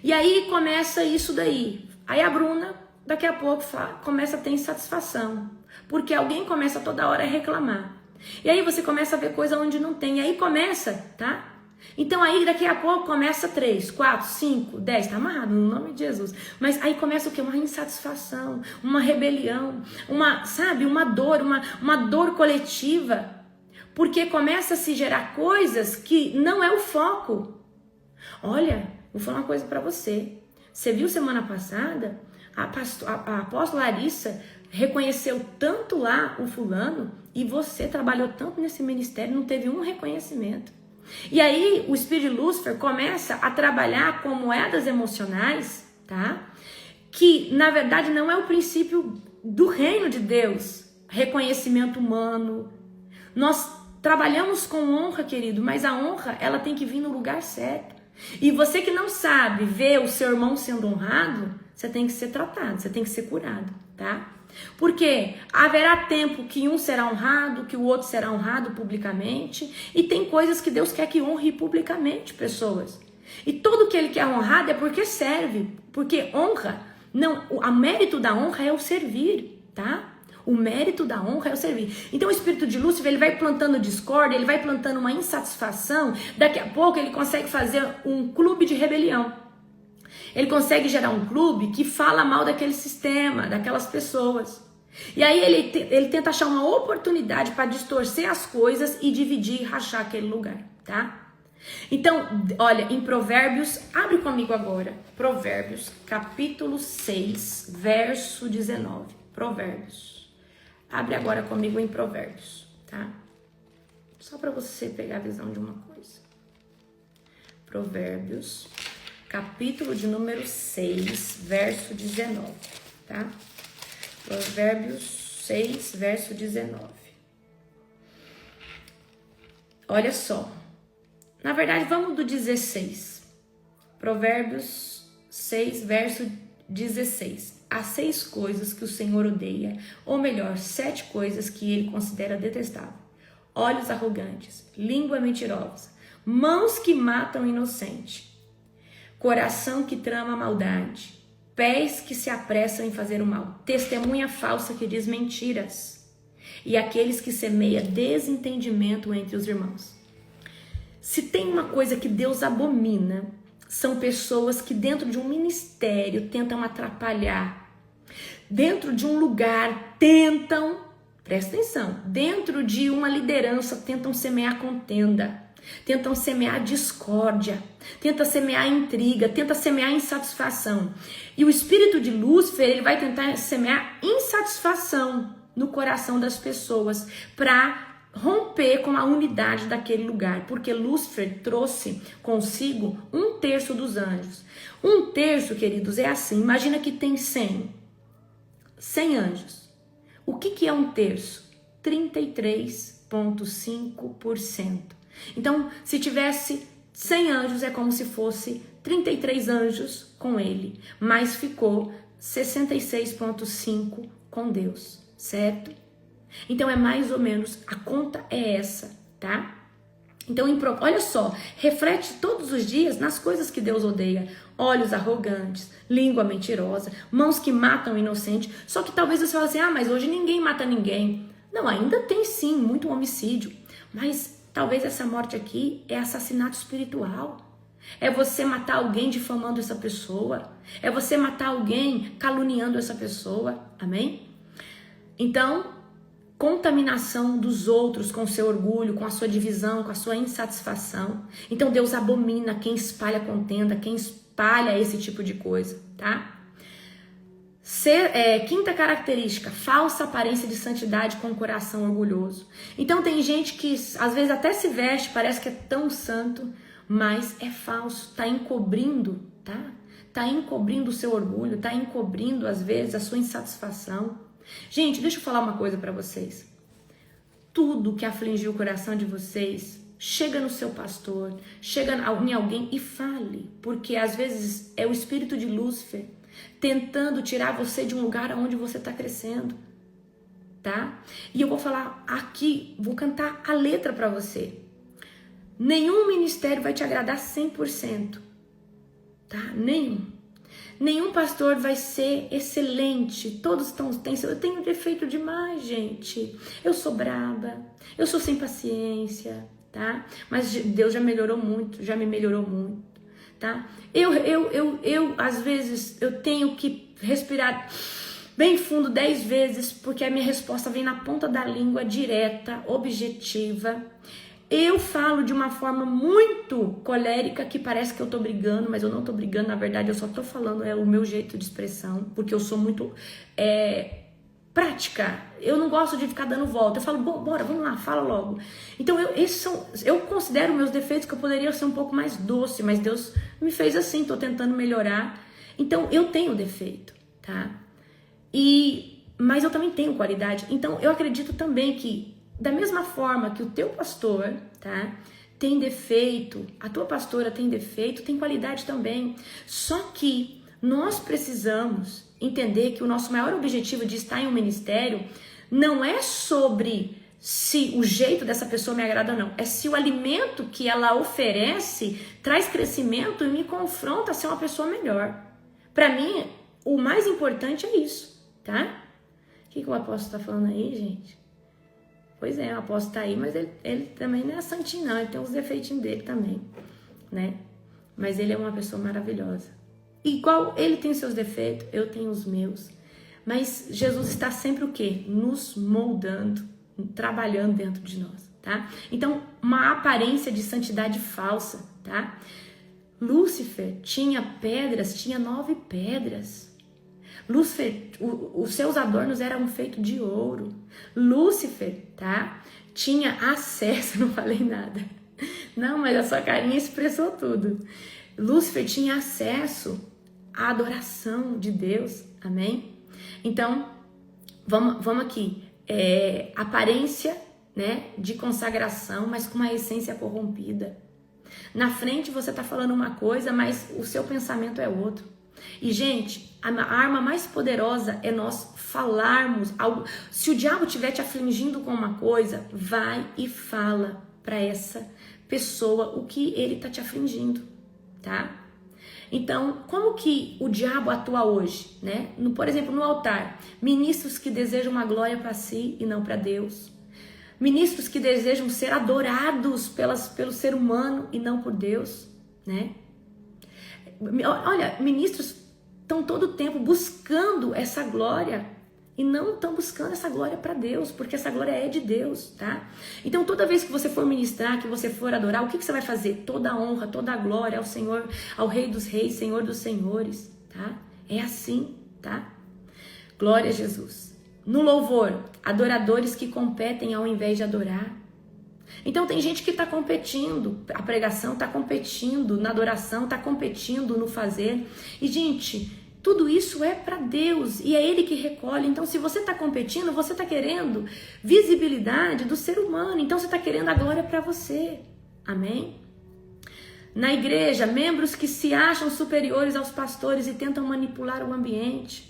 E aí começa isso daí. Aí a Bruna, daqui a pouco, começa a ter insatisfação. Porque alguém começa toda hora a reclamar. E aí você começa a ver coisa onde não tem. E aí começa, tá? Então aí daqui a pouco começa 3, 4, 5, 10. Tá amarrado no nome de Jesus. Mas aí começa o quê? Uma insatisfação, uma rebelião, uma dor, uma dor coletiva. Porque começa a se gerar coisas que não é o foco. Olha, vou falar uma coisa pra você. Você viu semana passada? A apóstola Larissa reconheceu tanto lá o fulano e você trabalhou tanto nesse ministério, não teve um reconhecimento. E aí o espírito de Lúcifer começa a trabalhar com moedas emocionais, tá? Que na verdade não é o princípio do reino de Deus. Reconhecimento humano. Nós trabalhamos com honra, querido, mas a honra ela tem que vir no lugar certo. E você que não sabe ver o seu irmão sendo honrado, você tem que ser tratado, você tem que ser curado, tá? Porque haverá tempo que um será honrado, que o outro será honrado publicamente, e tem coisas que Deus quer que honre publicamente pessoas. E tudo que ele quer honrado é porque serve, porque honra, não, o mérito da honra é o servir, tá? O mérito da honra é o servir. Então o espírito de Lúcifer, ele vai plantando discórdia, ele vai plantando uma insatisfação. Daqui a pouco ele consegue fazer um clube de rebelião. Ele consegue gerar um clube que fala mal daquele sistema, daquelas pessoas. E aí ele tenta achar uma oportunidade para distorcer as coisas e dividir e rachar aquele lugar, tá? Então, olha, em Provérbios, abre comigo agora. Provérbios, capítulo 6, verso 19. Provérbios. Abre agora comigo em Provérbios, tá? Só para você pegar a visão de uma coisa. Provérbios, capítulo de número 6, verso 19, tá? Provérbios 6, verso 19. Olha só. Na verdade, vamos do 16. Provérbios 6, verso 16. Há 6 coisas que o Senhor odeia, ou melhor, 7 coisas que ele considera detestável. Olhos arrogantes, língua mentirosa, mãos que matam o inocente, coração que trama a maldade, pés que se apressam em fazer o mal, testemunha falsa que diz mentiras, e aqueles que semeiam desentendimento entre os irmãos. Se tem uma coisa que Deus abomina, são pessoas que dentro de um ministério tentam atrapalhar. Dentro de um lugar tentam, presta atenção, dentro de uma liderança tentam semear contenda, tentam semear discórdia, tentam semear intriga, tentam semear insatisfação. E o espírito de Lúcifer, ele vai tentar semear insatisfação no coração das pessoas para romper com a unidade daquele lugar, porque Lúcifer trouxe consigo 1/3 dos anjos. 1/3, queridos, é assim, imagina que tem 100 anjos. O que é 1/3? 33,5%. Então, se tivesse 100 anjos, é como se fosse 33 anjos com ele, mas ficou 66,5 com Deus, certo? Então é mais ou menos, a conta é essa, tá? Então, olha só, reflete todos os dias nas coisas que Deus odeia. Olhos arrogantes, língua mentirosa, mãos que matam o inocente. Só que talvez você fale assim, mas hoje ninguém mata ninguém. Não, ainda tem sim, muito homicídio. Mas talvez essa morte aqui é assassinato espiritual. É você matar alguém difamando essa pessoa. É você matar alguém caluniando essa pessoa. Amém? Então, contaminação dos outros com seu orgulho, com a sua divisão, com a sua insatisfação. Então Deus abomina quem espalha contenda, quem espalha esse tipo de coisa, tá? Quinta característica, falsa aparência de santidade com o coração orgulhoso. Então tem gente que às vezes até se veste, parece que é tão santo, mas é falso, tá encobrindo, tá? Tá encobrindo o seu orgulho, tá encobrindo às vezes a sua insatisfação. Gente, deixa eu falar uma coisa pra vocês. Tudo que afligiu o coração de vocês, chega no seu pastor, chega em alguém e fale. Porque às vezes é o espírito de Lúcifer tentando tirar você de um lugar onde você tá crescendo, tá? E eu vou falar aqui, vou cantar a letra pra você. Nenhum ministério vai te agradar 100%, tá? Nenhum pastor vai ser excelente. Todos têm. Eu tenho defeito demais, gente. Eu sou braba. Eu sou sem paciência, tá? Mas Deus já melhorou muito. Já me melhorou muito, tá? Eu às vezes, eu tenho que respirar bem fundo 10 vezes, porque a minha resposta vem na ponta da língua, direta, objetiva. Eu falo de uma forma muito colérica, que parece que eu tô brigando, mas eu não tô brigando, na verdade eu só tô falando, é o meu jeito de expressão, porque eu sou muito prática. Eu não gosto de ficar dando volta. Eu falo, bora, vamos lá, fala logo. Então eu considero meus defeitos, que eu poderia ser um pouco mais doce, mas Deus me fez assim, tô tentando melhorar. Então eu tenho defeito, tá? Mas eu também tenho qualidade. Então eu acredito também que da mesma forma que o teu pastor, tá, tem defeito, a tua pastora tem defeito, tem qualidade também. Só que nós precisamos entender que o nosso maior objetivo de estar em um ministério não é sobre se o jeito dessa pessoa me agrada ou não. É se o alimento que ela oferece traz crescimento e me confronta a ser uma pessoa melhor. Para mim, o mais importante é isso, tá? O que o apóstolo tá falando aí, gente? Pois é, o apóstolo tá aí, mas ele também não é santinho não, ele tem os defeitinhos dele também, né? Mas ele é uma pessoa maravilhosa. Igual ele tem seus defeitos, eu tenho os meus. Mas Jesus está sempre o quê? Nos moldando, trabalhando dentro de nós, tá? Então, uma aparência de santidade falsa, tá? Lúcifer tinha pedras, tinha 9 pedras. Lúcifer, os seus adornos eram feitos de ouro. Lúcifer, tá? Tinha acesso, não falei nada. Não, mas a sua carinha expressou tudo. Lúcifer tinha acesso à adoração de Deus, amém? Então, vamos aqui. Aparência, né, de consagração, mas com uma essência corrompida. Na frente você tá falando uma coisa, mas o seu pensamento é outro. E, gente, a arma mais poderosa é nós falarmos algo. Se o diabo estiver te afligindo com uma coisa, vai e fala para essa pessoa o que ele tá te afligindo, tá? Então, como que o diabo atua hoje, né? Por exemplo, no altar, ministros que desejam uma glória para si e não para Deus. Ministros que desejam ser adorados pelo ser humano e não por Deus, né? Olha, ministros estão todo o tempo buscando essa glória e não estão buscando essa glória para Deus, porque essa glória é de Deus, tá? Então, toda vez que você for ministrar, que você for adorar, o que você vai fazer? Toda a honra, toda a glória ao Senhor, ao Rei dos Reis, Senhor dos Senhores, tá? É assim, tá? Glória a Jesus. no louvor, adoradores que competem ao invés de adorar. Então tem gente que está competindo, a pregação está competindo, na adoração está competindo no fazer. E gente, tudo isso é para Deus e é Ele que recolhe. Então se você está competindo, você está querendo visibilidade do ser humano. Então você está querendo a glória para você. Amém? Na igreja, membros que se acham superiores aos pastores e tentam manipular o ambiente.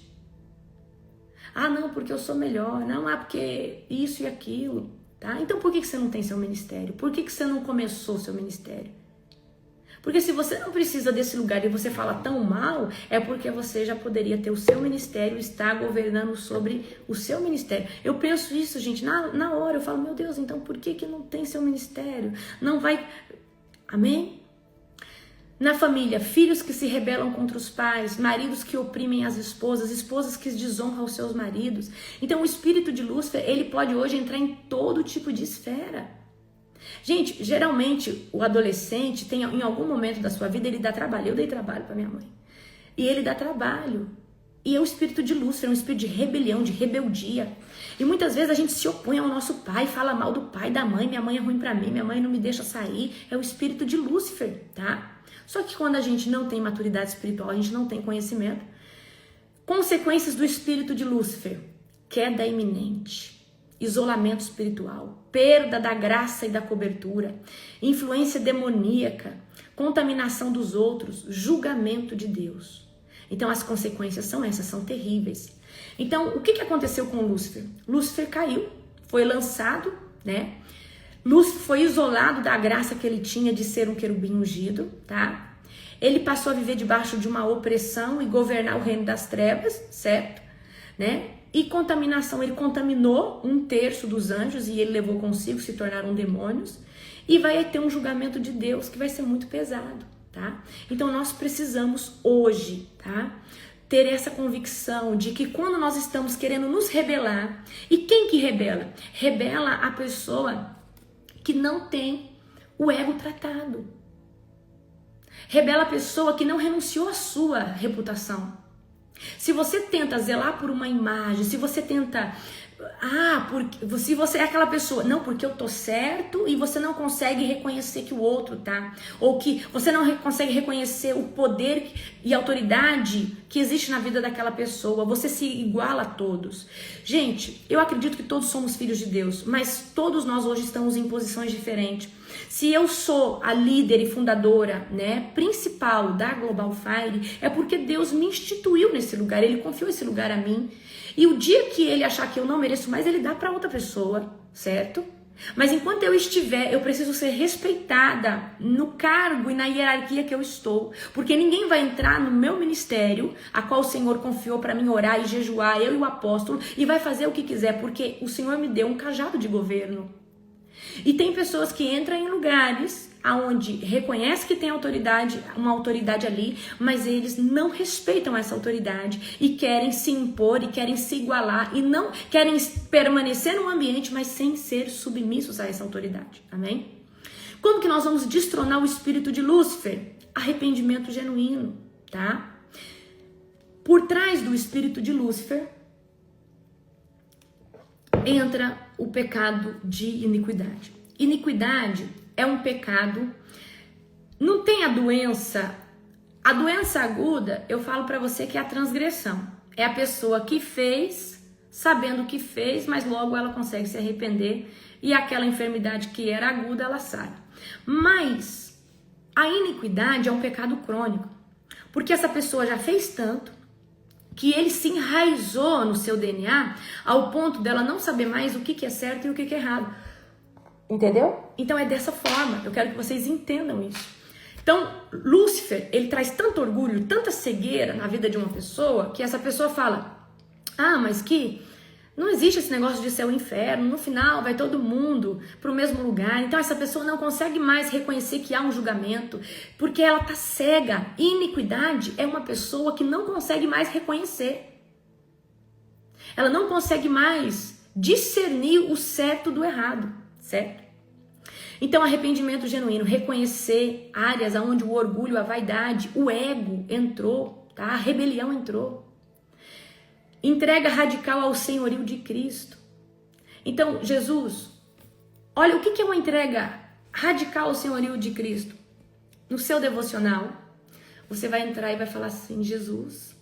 Ah, não, porque eu sou melhor. Não, porque isso e aquilo. Tá? Então por que você não tem seu ministério? Por que você não começou seu ministério? Porque se você não precisa desse lugar e você fala tão mal, é porque você já poderia ter o seu ministério e estar governando sobre o seu ministério. Eu penso isso, gente, na hora. Eu falo, meu Deus, então por que não tem seu ministério? Não vai... Amém? Na família, filhos que se rebelam contra os pais, maridos que oprimem as esposas, esposas que desonram os seus maridos. Então o espírito de Lúcifer, ele pode hoje entrar em todo tipo de esfera. Gente, geralmente o adolescente tem, em algum momento da sua vida, ele dá trabalho. Eu dei trabalho para minha mãe. E ele dá trabalho. E é o espírito de Lúcifer, é um espírito de rebelião, de rebeldia. E muitas vezes a gente se opõe ao nosso pai, fala mal do pai, da mãe. Minha mãe é ruim para mim, minha mãe não me deixa sair. É o espírito de Lúcifer, tá? Só que quando a gente não tem maturidade espiritual, a gente não tem conhecimento. Consequências do espírito de Lúcifer: queda iminente, isolamento espiritual, perda da graça e da cobertura, influência demoníaca, contaminação dos outros, julgamento de Deus. Então as consequências são essas, são terríveis. Então o que aconteceu com Lúcifer? Lúcifer caiu, foi lançado, né? Lúcifer foi isolado da graça que ele tinha de ser um querubim ungido, tá? Ele passou a viver debaixo de uma opressão e governar o reino das trevas, certo? Né? E contaminação, ele contaminou 1/3 dos anjos e ele levou consigo, se tornaram demônios. E vai ter um julgamento de Deus que vai ser muito pesado, tá? Então nós precisamos hoje, tá? Ter essa convicção de que quando nós estamos querendo nos rebelar, e quem que rebela? Rebela a pessoa que não tem o ego tratado. Rebela a pessoa que não renunciou à sua reputação. Se você tenta zelar por uma imagem, se você tenta... se você é aquela pessoa, não, porque eu tô certo, e você não consegue reconhecer que o outro tá, ou que você não consegue reconhecer o poder e autoridade que existe na vida daquela pessoa, você se iguala a todos. Gente, eu acredito que todos somos filhos de Deus, mas todos nós hoje estamos em posições diferentes. Se eu sou a líder e fundadora, né, principal da Global Fire, é porque Deus me instituiu nesse lugar, Ele confiou esse lugar a mim. E o dia que Ele achar que eu não mereço mais, Ele dá para outra pessoa, certo? Mas enquanto eu estiver, eu preciso ser respeitada no cargo e na hierarquia que eu estou. Porque ninguém vai entrar no meu ministério, a qual o Senhor confiou para mim orar e jejuar, eu e o apóstolo, e vai fazer o que quiser, porque o Senhor me deu um cajado de governo. E tem pessoas que entram em lugares onde reconhece que tem autoridade, uma autoridade ali, mas eles não respeitam essa autoridade e querem se impor e querem se igualar e não querem permanecer no ambiente, mas sem ser submissos a essa autoridade. Amém? Como que nós vamos destronar o espírito de Lúcifer? Arrependimento genuíno, tá? Por trás do espírito de Lúcifer entra o pecado de iniquidade. Iniquidade é um pecado, não tem a doença aguda, eu falo para você que é a transgressão. É a pessoa que fez, sabendo que fez, mas logo ela consegue se arrepender e aquela enfermidade que era aguda, ela sai. Mas a iniquidade é um pecado crônico, porque essa pessoa já fez tanto, que ele se enraizou no seu DNA ao ponto dela não saber mais o que é certo e o que é errado. Entendeu? Então é dessa forma, eu quero que vocês entendam isso. Então, Lúcifer, ele traz tanto orgulho, tanta cegueira na vida de uma pessoa, que essa pessoa fala, mas que não existe esse negócio de céu e inferno, no final vai todo mundo para o mesmo lugar. Então essa pessoa não consegue mais reconhecer que há um julgamento, porque ela está cega. E iniquidade é uma pessoa que não consegue mais reconhecer. Ela não consegue mais discernir o certo do errado, certo? Então arrependimento genuíno, reconhecer áreas onde o orgulho, a vaidade, o ego entrou, tá? A rebelião entrou. Entrega radical ao senhorio de Cristo. Então, Jesus, olha, o que é uma entrega radical ao senhorio de Cristo? No seu devocional, você vai entrar e vai falar assim: Jesus,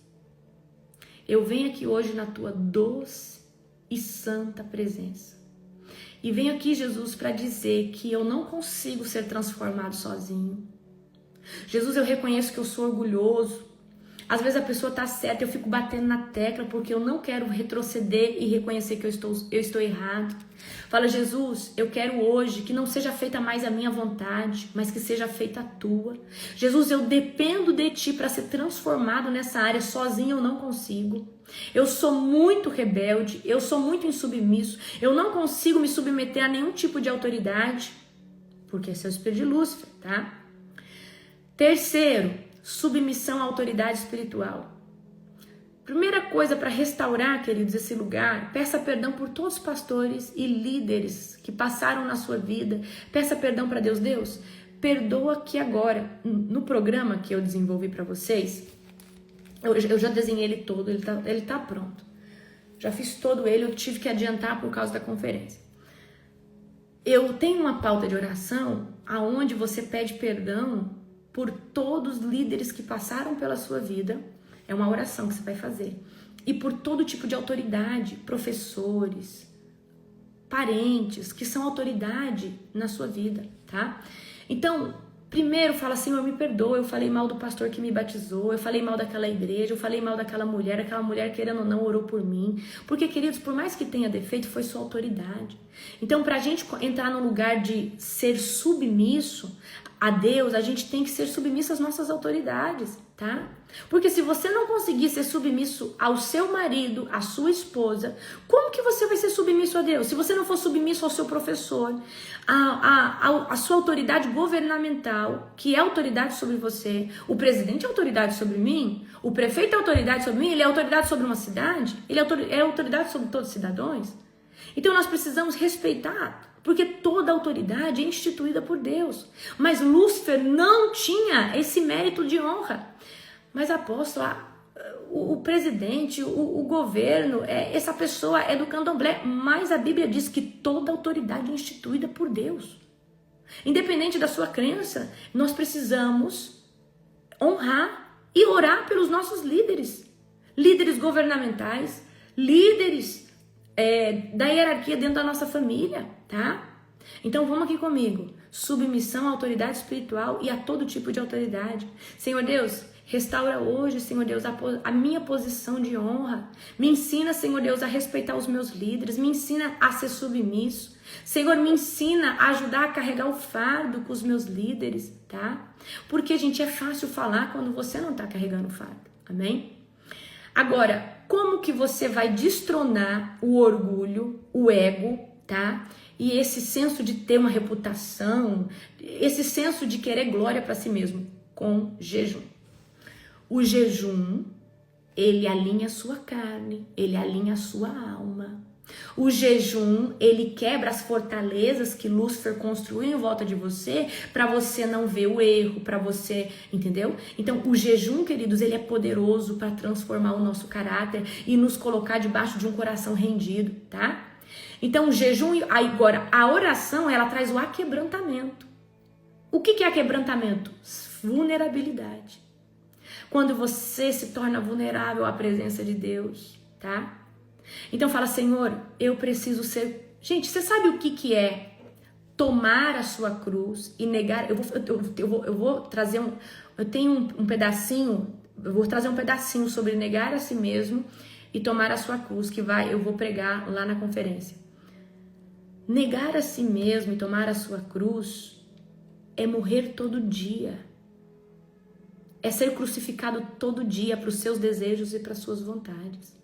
eu venho aqui hoje na tua doce e santa presença. E venho aqui, Jesus, para dizer que eu não consigo ser transformado sozinho. Jesus, eu reconheço que eu sou orgulhoso. Às vezes a pessoa tá certa, eu fico batendo na tecla porque eu não quero retroceder e reconhecer que eu estou errado. Fala: Jesus, eu quero hoje que não seja feita mais a minha vontade, mas que seja feita a tua. Jesus, eu dependo de ti para ser transformado nessa área, sozinho eu não consigo. Eu sou muito rebelde, eu sou muito insubmisso, eu não consigo me submeter a nenhum tipo de autoridade, porque esse é o espírito de Lúcifer, tá? Terceiro, submissão à autoridade espiritual. Primeira coisa para restaurar, queridos, esse lugar, peça perdão por todos os pastores e líderes que passaram na sua vida. Peça perdão para Deus. Deus, perdoa aqui agora. No programa que eu desenvolvi para vocês, eu já desenhei ele todo, ele tá pronto. Já fiz todo ele, eu tive que adiantar por causa da conferência. Eu tenho uma pauta de oração aonde você pede perdão por todos os líderes que passaram pela sua vida. É uma oração que você vai fazer. E por todo tipo de autoridade, professores, parentes, que são autoridade na sua vida, tá? Então, primeiro fala: Senhor, me perdoa, eu falei mal do pastor que me batizou, eu falei mal daquela igreja, eu falei mal daquela mulher, aquela mulher querendo ou não orou por mim. Porque, queridos, por mais que tenha defeito, foi sua autoridade. Então, pra gente entrar no lugar de ser submisso a Deus, a gente tem que ser submisso às nossas autoridades, tá? Porque se você não conseguir ser submisso ao seu marido, à sua esposa, como que você vai ser submisso a Deus? Se você não for submisso ao seu professor, a sua autoridade governamental, que é autoridade sobre você, o presidente é autoridade sobre mim, o prefeito é autoridade sobre mim, ele é autoridade sobre uma cidade, ele é autoridade sobre todos os cidadãos. Então nós precisamos respeitar, porque toda autoridade é instituída por Deus. Mas Lúcifer não tinha esse mérito de honra. Mas apóstolo, o presidente, o governo, essa pessoa é do candomblé. Mas a Bíblia diz que toda autoridade é instituída por Deus. Independente da sua crença, nós precisamos honrar e orar pelos nossos líderes. Líderes governamentais, líderes da hierarquia dentro da nossa família, tá? Então vamos aqui comigo. Submissão à autoridade espiritual e a todo tipo de autoridade. Senhor Deus, restaura hoje, Senhor Deus, a minha posição de honra. Me ensina, Senhor Deus, a respeitar os meus líderes. Me ensina a ser submisso. Senhor, me ensina a ajudar a carregar o fardo com os meus líderes, tá? Porque, gente, é fácil falar quando você não tá carregando o fardo. Amém? Agora, como que você vai destronar o orgulho, o ego, tá? E esse senso de ter uma reputação, esse senso de querer glória para si mesmo? Com jejum. O jejum, ele alinha a sua carne, ele alinha a sua alma. O jejum, ele quebra as fortalezas que Lúcifer construiu em volta de você, para você não ver o erro, para você, entendeu? Então, o jejum, queridos, ele é poderoso para transformar o nosso caráter e nos colocar debaixo de um coração rendido, tá? Então, o jejum, agora, a oração, ela traz o aquebrantamento. O que é aquebrantamento? Vulnerabilidade. Quando você se torna vulnerável à presença de Deus, tá? Então fala: Senhor, eu preciso ser... Gente, você sabe o que é tomar a sua cruz e negar? Eu vou trazer eu tenho um pedacinho, eu vou trazer um pedacinho sobre negar a si mesmo e tomar a sua cruz, que eu vou pregar lá na conferência. Negar a si mesmo e tomar a sua cruz é morrer todo dia. É ser crucificado todo dia para os seus desejos e para as suas vontades.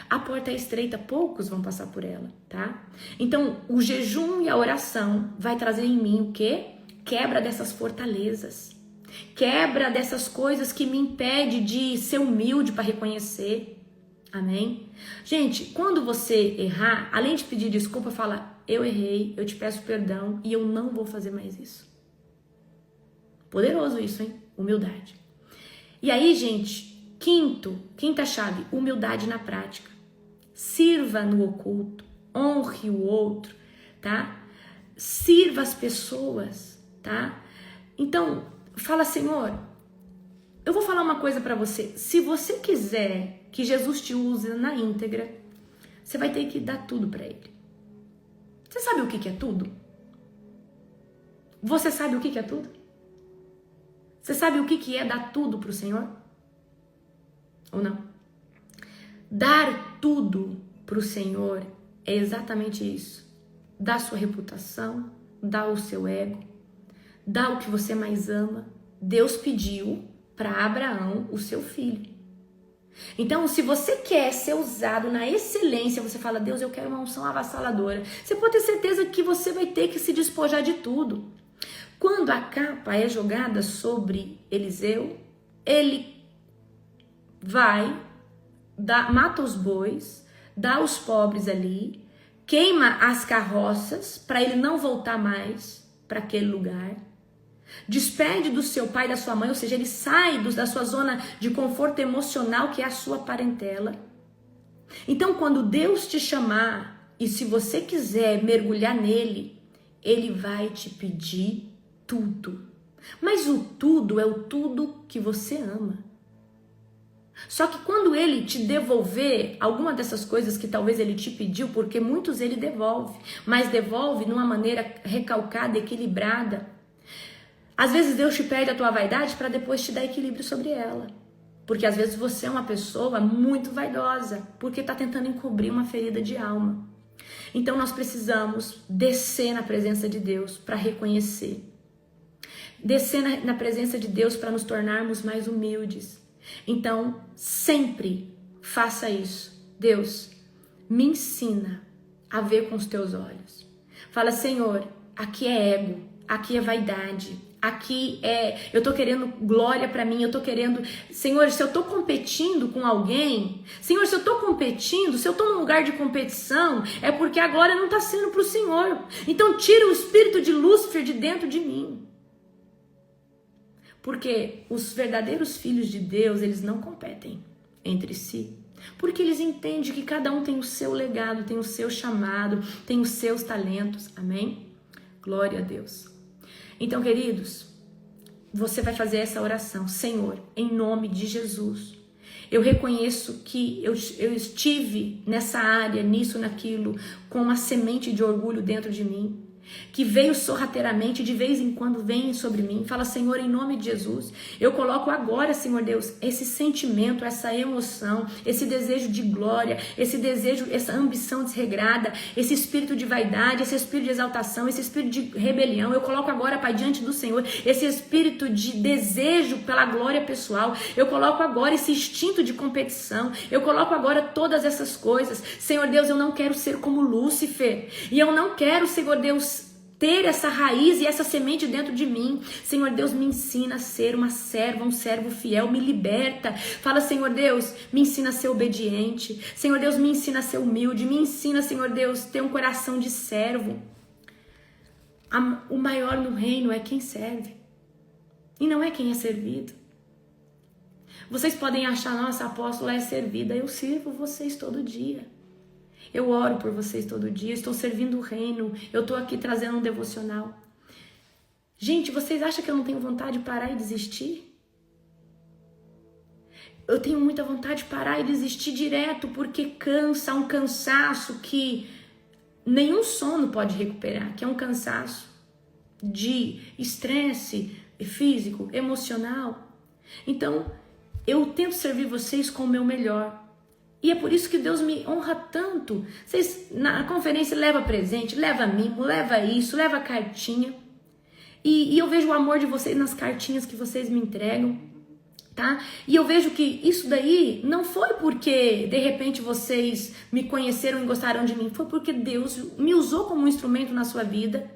A porta é estreita, poucos vão passar por ela, tá? Então, o jejum e a oração vai trazer em mim o quê? Quebra dessas fortalezas. Quebra dessas coisas que me impedem de ser humilde para reconhecer. Amém? Gente, quando você errar, além de pedir desculpa, fala: eu errei, eu te peço perdão e eu não vou fazer mais isso. Poderoso isso, hein? Humildade. E aí, gente, Quinta chave, humildade na prática. Sirva no oculto, honre o outro, tá? Sirva as pessoas, tá? Então, fala, Senhor, eu vou falar uma coisa pra você. Se você quiser que Jesus te use na íntegra, você vai ter que dar tudo pra Ele. Você sabe o que é tudo? Você sabe o que é tudo? Você sabe o que é dar tudo pro Senhor? Ou não? Dar tudo pro Senhor é exatamente isso. Dar sua reputação, dar o seu ego, dar o que você mais ama. Deus pediu para Abraão o seu filho. Então, se você quer ser usado na excelência, você fala, Deus, eu quero uma unção avassaladora. Você pode ter certeza que você vai ter que se despojar de tudo. Quando a capa é jogada sobre Eliseu, ele vai, mata os bois, dá os pobres ali, queima as carroças para ele não voltar mais para aquele lugar. Despede do seu pai e da sua mãe, ou seja, ele sai da sua zona de conforto emocional, que é a sua parentela. Então, quando Deus te chamar, e se você quiser mergulhar nele, ele vai te pedir tudo. Mas o tudo é o tudo que você ama. Só que quando ele te devolver alguma dessas coisas que talvez ele te pediu, porque muitos ele devolve, mas devolve de uma maneira recalcada, equilibrada. Às vezes Deus te perde a tua vaidade para depois te dar equilíbrio sobre ela. Porque às vezes você é uma pessoa muito vaidosa, porque está tentando encobrir uma ferida de alma. Então nós precisamos descer na presença de Deus para reconhecer. Descer na presença de Deus para nos tornarmos mais humildes. Então, sempre faça isso. Deus, me ensina a ver com os teus olhos. Fala, Senhor, aqui é ego, aqui é vaidade, aqui eu tô querendo glória pra mim, eu tô querendo, Senhor, se eu tô competindo com alguém, Senhor, se eu tô competindo, se eu tô num lugar de competição, é porque a glória não tá sendo pro Senhor. Então, tira o espírito de Lúcifer de dentro de mim. Porque os verdadeiros filhos de Deus, eles não competem entre si. Porque eles entendem que cada um tem o seu legado, tem o seu chamado, tem os seus talentos. Amém? Glória a Deus. Então, queridos, você vai fazer essa oração. Senhor, em nome de Jesus, eu reconheço que eu estive nessa área, nisso, naquilo, com uma semente de orgulho dentro de mim, que veio sorrateiramente, de vez em quando vem sobre mim. Fala, Senhor, em nome de Jesus, eu coloco agora, Senhor Deus, esse sentimento, essa emoção, esse desejo de glória, esse desejo, essa ambição desregrada, esse espírito de vaidade, esse espírito de exaltação, esse espírito de rebelião. Eu coloco agora, Pai, diante do Senhor, esse espírito de desejo pela glória pessoal. Eu coloco agora esse instinto de competição. Eu coloco agora todas essas coisas. Senhor Deus, eu não quero ser como Lúcifer. E eu não quero, Senhor Deus, ter essa raiz e essa semente dentro de mim. Senhor Deus, me ensina a ser uma serva, um servo fiel, me liberta. Fala, Senhor Deus, me ensina a ser obediente. Senhor Deus, me ensina a ser humilde. Me ensina, Senhor Deus, ter um coração de servo. O maior no reino é quem serve e não é quem é servido. Vocês podem achar, nossa, a apóstola é servida. Eu sirvo vocês todo dia. Eu oro por vocês todo dia, estou servindo o reino, eu estou aqui trazendo um devocional. Gente, vocês acham que eu não tenho vontade de parar e desistir? Eu tenho muita vontade de parar e desistir direto, porque cansa, um cansaço que nenhum sono pode recuperar, que é um cansaço de estresse físico, emocional. Então, eu tento servir vocês com o meu melhor. E é por isso que Deus me honra tanto. Vocês, na conferência, leva presente, leva mimo, leva isso, leva cartinha. E eu vejo o amor de vocês nas cartinhas que vocês me entregam, tá? E eu vejo que isso daí não foi porque, de repente, vocês me conheceram e gostaram de mim. Foi porque Deus me usou como um instrumento na sua vida.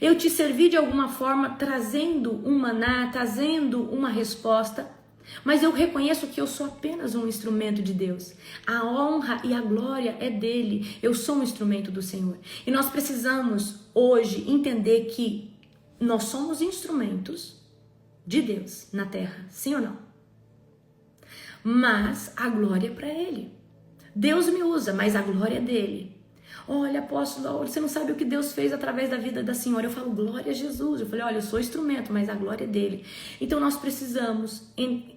Eu te servi de alguma forma, trazendo um maná, trazendo uma resposta. Mas eu reconheço que eu sou apenas um instrumento de Deus. A honra e a glória é dele. Eu sou um instrumento do Senhor. E nós precisamos hoje entender que nós somos instrumentos de Deus na terra. Sim ou não? mas a glória é para Ele. Deus me usa, mas a glória é dele. Olha, apóstolo, você não sabe o que Deus fez através da vida da senhora. Eu falo, glória a Jesus. Eu falei, olha, eu sou instrumento, mas a glória é dele. Então nós precisamos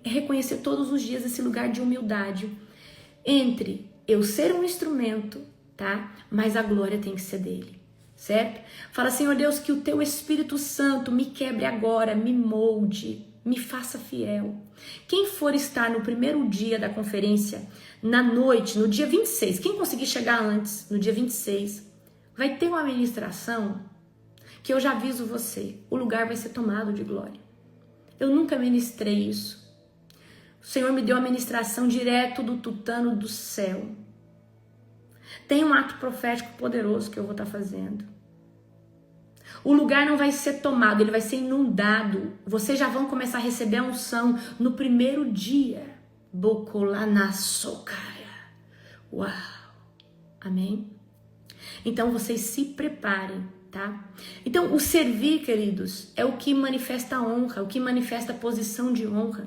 reconhecer todos os dias esse lugar de humildade entre eu ser um instrumento, tá? Mas a glória tem que ser dele, certo? Fala, Senhor Deus, que o teu Espírito Santo me quebre agora, me molde, me faça fiel. Quem for estar no primeiro dia da conferência, na noite, no dia 26, quem conseguir chegar antes, no dia 26, vai ter uma ministração que eu já aviso você, o lugar vai ser tomado de glória. Eu nunca ministrei isso. O Senhor me deu a ministração direto do tutano do céu. Tem um ato profético poderoso que eu vou estar fazendo. O lugar não vai ser tomado, ele vai ser inundado. Vocês já vão começar a receber a unção no primeiro dia. Bocolanaçocara. Uau! Amém? Então vocês se preparem, tá? Então o servir, queridos, é o que manifesta a honra, o que manifesta a posição de honra.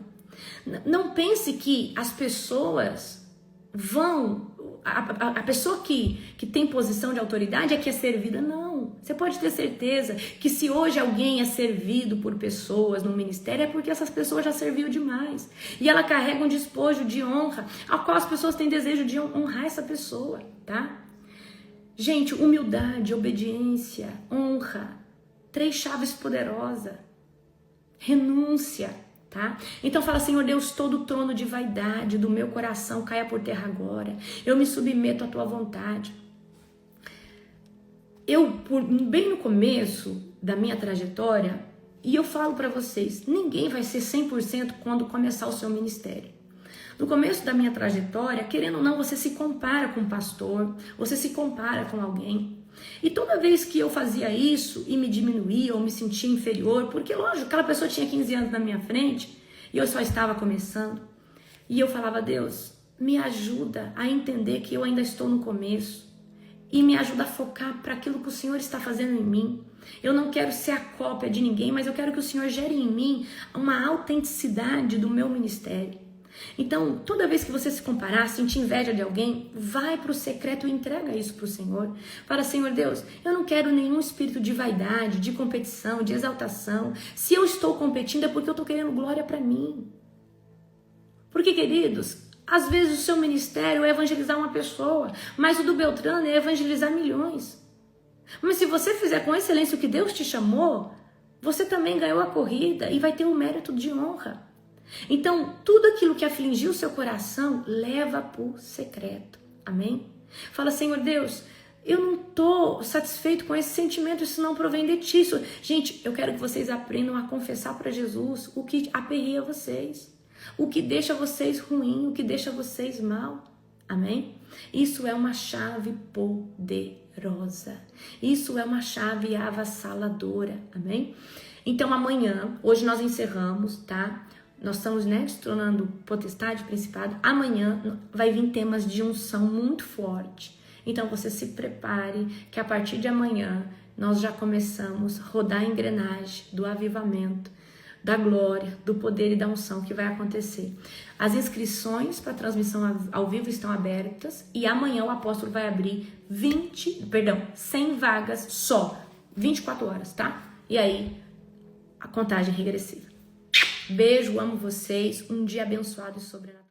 Não pense que as pessoas vão... A pessoa que tem posição de autoridade é que é servida. Não. Você pode ter certeza que se hoje alguém é servido por pessoas no ministério é porque essas pessoas já serviu demais. E ela carrega um despojo de honra, a qual as pessoas têm desejo de honrar essa pessoa, tá? Gente, humildade, obediência, honra, 3 chaves poderosas. Renúncia, tá? Então fala, Senhor Deus, todo o trono de vaidade do meu coração caia por terra agora. Eu me submeto à tua vontade. Bem no começo da minha trajetória, e eu falo para vocês, ninguém vai ser 100% quando começar o seu ministério. No começo da minha trajetória, querendo ou não, você se compara com um pastor, você se compara com alguém. E toda vez que eu fazia isso e me diminuía ou me sentia inferior, porque lógico, aquela pessoa tinha 15 anos na minha frente e eu só estava começando, e eu falava, Deus, me ajuda a entender que eu ainda estou no começo e me ajuda a focar para aquilo que o Senhor está fazendo em mim. Eu não quero ser a cópia de ninguém, mas eu quero que o Senhor gere em mim uma autenticidade do meu ministério. Então, toda vez que você se comparar, sentir inveja de alguém, vai para o secreto e entrega isso para o Senhor. Fala, Senhor Deus, eu não quero nenhum espírito de vaidade, de competição, de exaltação. Se eu estou competindo é porque eu estou querendo glória para mim. Porque, queridos, às vezes o seu ministério é evangelizar uma pessoa, mas o do Beltrano é evangelizar milhões. Mas se você fizer com excelência o que Deus te chamou, você também ganhou a corrida e vai ter um mérito de honra. Então, tudo aquilo que afligiu o seu coração, leva para o secreto. Amém? Fala, Senhor Deus, eu não estou satisfeito com esse sentimento, isso não provém de ti. Gente, eu quero que vocês aprendam a confessar para Jesus o que aperreia vocês, o que deixa vocês ruim, o que deixa vocês mal. Amém? Isso é uma chave poderosa. Isso é uma chave avassaladora. Amém? Então, amanhã, hoje nós encerramos, tá? Nós estamos, destronando potestade, principado. Amanhã vai vir temas de unção muito forte. Então você se prepare que a partir de amanhã nós já começamos a rodar a engrenagem do avivamento, da glória, do poder e da unção que vai acontecer. As inscrições para a transmissão ao vivo estão abertas e amanhã o apóstolo vai abrir 100 vagas só, 24 horas, tá? E aí, a contagem regressiva. Beijo, amo vocês. Um dia abençoado e sobrenatural.